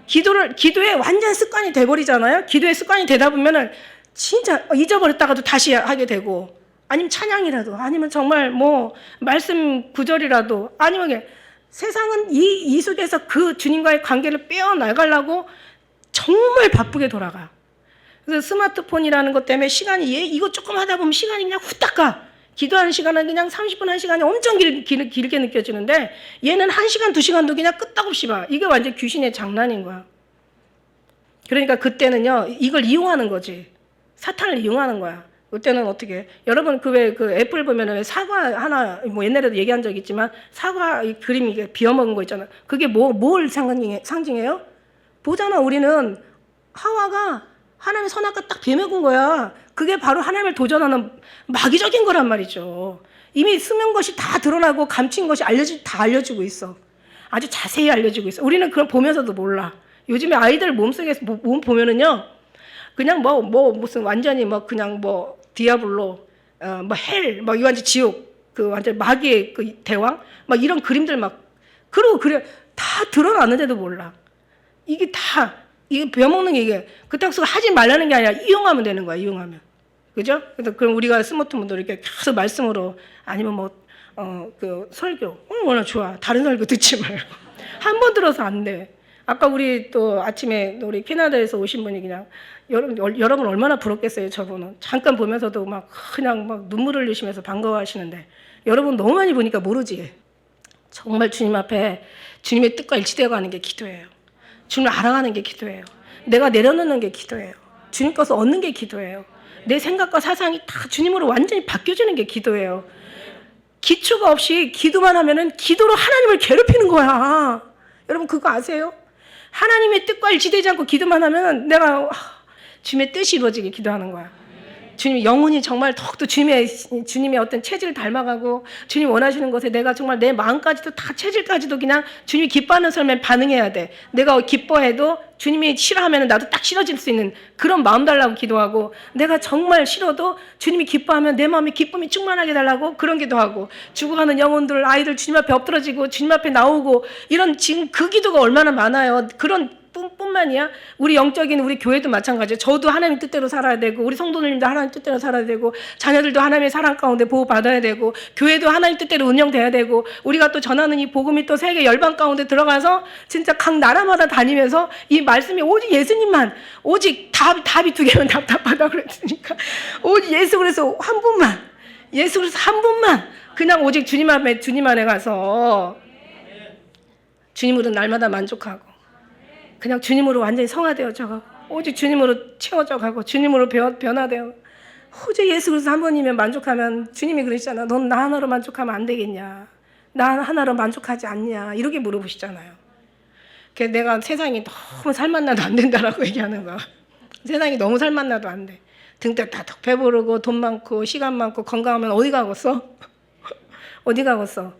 기도에 완전 습관이 돼버리잖아요. 기도에 습관이 되다 보면은 진짜 잊어버렸다가도 다시 하게 되고 아니면 찬양이라도 아니면 정말 뭐 말씀 구절이라도 아니면 세상은 이 속에서 그 주님과의 관계를 빼어나가려고 정말 바쁘게 돌아가. 그래서 스마트폰이라는 것 때문에 시간이 이거 조금 하다 보면 시간이 그냥 후딱 가. 기도하는 시간은 그냥 30분, 1시간이 엄청 길게 느껴지는데 얘는 1시간, 2시간도 그냥 끄떡없이 봐. 이게 완전 귀신의 장난인 거야. 그러니까 그때는요, 이걸 이용하는 거지. 사탄을 이용하는 거야. 그때는 어떻게, 여러분 그 애플 보면은 왜 사과 하나, 뭐 옛날에도 얘기한 적 있지만 사과 이 그림이 이게 비어먹은 거 있잖아. 그게 뭘 상징해요? 보잖아, 우리는 하와가 하나님의 선악과 딱 비먹은 거야. 그게 바로 하나님을 도전하는 마귀적인 거란 말이죠. 이미 숨은 것이 다 드러나고 감춘 것이 다 알려지고 있어. 아주 자세히 알려지고 있어. 우리는 그걸 보면서도 몰라. 요즘에 아이들 몸속에서 몸 보면은요, 그냥 무슨 완전히 그냥 디아블로, 헬, 완전 지옥, 그 완전 마귀의 그 대왕, 이런 그림들 그리고 그래, 다 드러나는데도 몰라. 이게 배워먹는 게 이게, 그렇다고 하지 말라는 게 아니라 이용하면 되는 거야, 이용하면. 그죠? 그래서 그럼 우리가 스마트폰도 이렇게 계속 말씀으로 아니면 설교. 워낙 좋아. 다른 설교 듣지 말고. 한 번 들어서 안 돼. 아까 우리 또 아침에 우리 캐나다에서 오신 분이 그냥 여러분 얼마나 부럽겠어요, 저분은. 잠깐 보면서도 그냥 눈물 흘리시면서 반가워하시는데 여러분 너무 많이 보니까 모르지. 정말 주님 앞에 주님의 뜻과 일치되어 가는 게 기도예요. 주님을 알아가는 게 기도예요. 내가 내려놓는 게 기도예요. 주님 것을 얻는 게 기도예요. 내 생각과 사상이 다 주님으로 완전히 바뀌어지는 게 기도예요. 기초가 없이 기도만 하면은 기도로 하나님을 괴롭히는 거야. 여러분 그거 아세요? 하나님의 뜻과 일치되지 않고 기도만 하면 내가 주님의 뜻이 이루어지게 기도하는 거야. 주님 영혼이 정말 더욱더 주님의 어떤 체질을 닮아가고 주님 원하시는 것에 내가 정말 내 마음까지도 다 체질까지도 그냥 주님이 기뻐하는 삶에 반응해야 돼. 내가 기뻐해도 주님이 싫어하면 나도 딱 싫어질 수 있는 그런 마음 달라고 기도하고, 내가 정말 싫어도 주님이 기뻐하면 내 마음에 기쁨이 충만하게 달라고 그런 기도하고, 죽어가는 영혼들 아이들 주님 앞에 엎드러지고 주님 앞에 나오고, 이런 지금 그 기도가 얼마나 많아요. 그런 뿐만이야. 우리 영적인 우리 교회도 마찬가지예요. 저도 하나님 뜻대로 살아야 되고, 우리 성도님도 하나님 뜻대로 살아야 되고, 자녀들도 하나님의 사랑 가운데 보호받아야 되고, 교회도 하나님 뜻대로 운영돼야 되고, 우리가 또 전하는 이 복음이 또 세계 열방 가운데 들어가서 진짜 각 나라마다 다니면서 이 말씀이 오직 예수님만, 오직 답이 두 개면 답답하다 그랬으니까 오직 예수 그리스도 한 분만, 예수 그리스도 한 분만 그냥 오직 주님 안에 가서 주님으로 날마다 만족하고, 그냥 주님으로 완전히 성화되어져 가고, 오직 주님으로 채워져 가고, 주님으로 변화되어, 오직 예수 그리스도 한 분이면 만족하면, 주님이 그러시잖아. 넌 나 하나로 만족하면 안 되겠냐? 나 하나로 만족하지 않냐? 이렇게 물어보시잖아요. 그래서 내가 세상이 너무 살만 나도 안 된다라고 얘기하는 거야. 세상이 너무 살만 나도 안 돼. 등딱다닥 배부르고 돈 많고 시간 많고 건강하면 어디 가겠어? 어디 가겠어?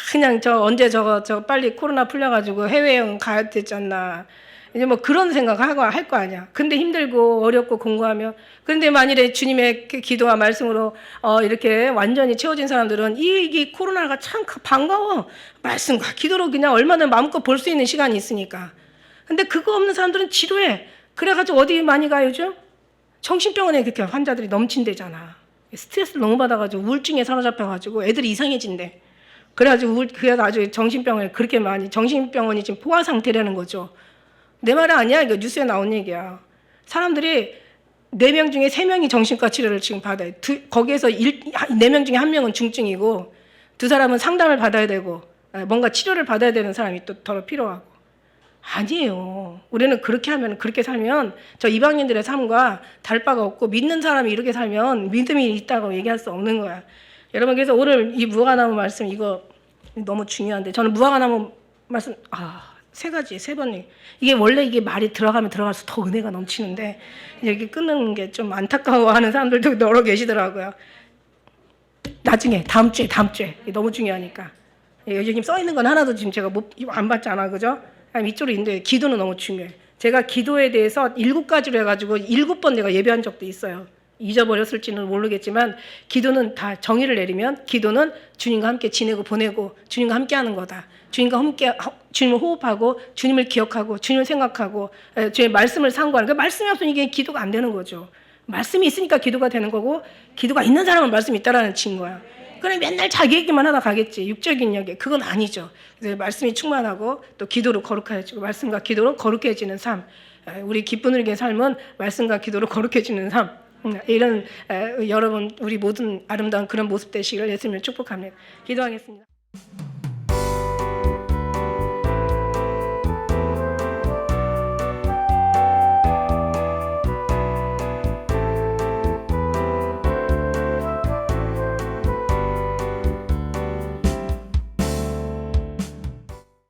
그냥 언제 저거 빨리 코로나 풀려가지고 해외여행 가야 되지 않나. 이제 뭐 그런 생각하고 할 거 아니야. 근데 힘들고 어렵고 공부하면. 그런데 만일에 주님의 기도와 말씀으로 이렇게 완전히 채워진 사람들은 이 코로나가 참 반가워. 말씀과 기도로 그냥 얼마나 마음껏 볼 수 있는 시간이 있으니까. 근데 그거 없는 사람들은 지루해. 그래가지고 어디 많이 가요 요즘? 정신병원에 그렇게 환자들이 넘친대잖아. 스트레스를 너무 받아가지고 우울증에 사로잡혀가지고 애들이 이상해진대. 그래가지고 아주 정신병원에 그렇게 많이, 정신병원이 지금 포화 상태라는 거죠. 내 말 아니야. 이거 뉴스에 나온 얘기야. 사람들이 4명 중에 3명이 정신과 치료를 지금 받아요. 거기에서 4명 중에 1명은 중증이고, 2사람은 상담을 받아야 되고, 뭔가 치료를 받아야 되는 사람이 또 더 필요하고. 아니에요. 우리는 그렇게 살면 저 이방인들의 삶과 다를 바가 없고, 믿는 사람이 이렇게 살면 믿음이 있다고 얘기할 수 없는 거야. 여러분, 그래서 오늘 이 무화과나무 말씀 이거 너무 중요한데, 저는 무화과나무 말씀 3가지 3번 이게 원래 이게 말이 들어가면 들어갈수록 더 은혜가 넘치는데 이렇게 끊는 게 좀 안타까워하는 사람들도 여러 계시더라고요. 나중에 다음 주에 너무 중요하니까. 여기 지금 써 있는 건 하나도 지금 제가 안 봤잖아, 그죠? 이쪽으로 인도해. 기도는 너무 중요해. 제가 기도에 대해서 7가지로 해가지고 7번 내가 예배한 적도 있어요. 잊어버렸을지는 모르겠지만, 기도는 다 정의를 내리면 기도는 주님과 함께 지내고 보내고 주님과 함께 하는 거다. 주님과 함께 주님을 호흡하고 주님을 기억하고 주님을 생각하고 주님의 말씀을 상고하는, 그 말씀이 없으면 이게 기도가 안 되는 거죠. 말씀이 있으니까 기도가 되는 거고, 기도가 있는 사람은 말씀이 있다라는 증거야. 그럼 맨날 자기 얘기만 하다 가겠지. 육적인 얘기. 그건 아니죠. 그래서 말씀이 충만하고 또 기도로 거룩해지고, 말씀과 기도로 거룩해지는 삶. 우리 기쁜 우리의 삶은 말씀과 기도로 거룩해지는 삶. 이런 여러분 우리 모든 아름다운 그런 모습 되시기를 예수님을 축복합니다. 기도하겠습니다.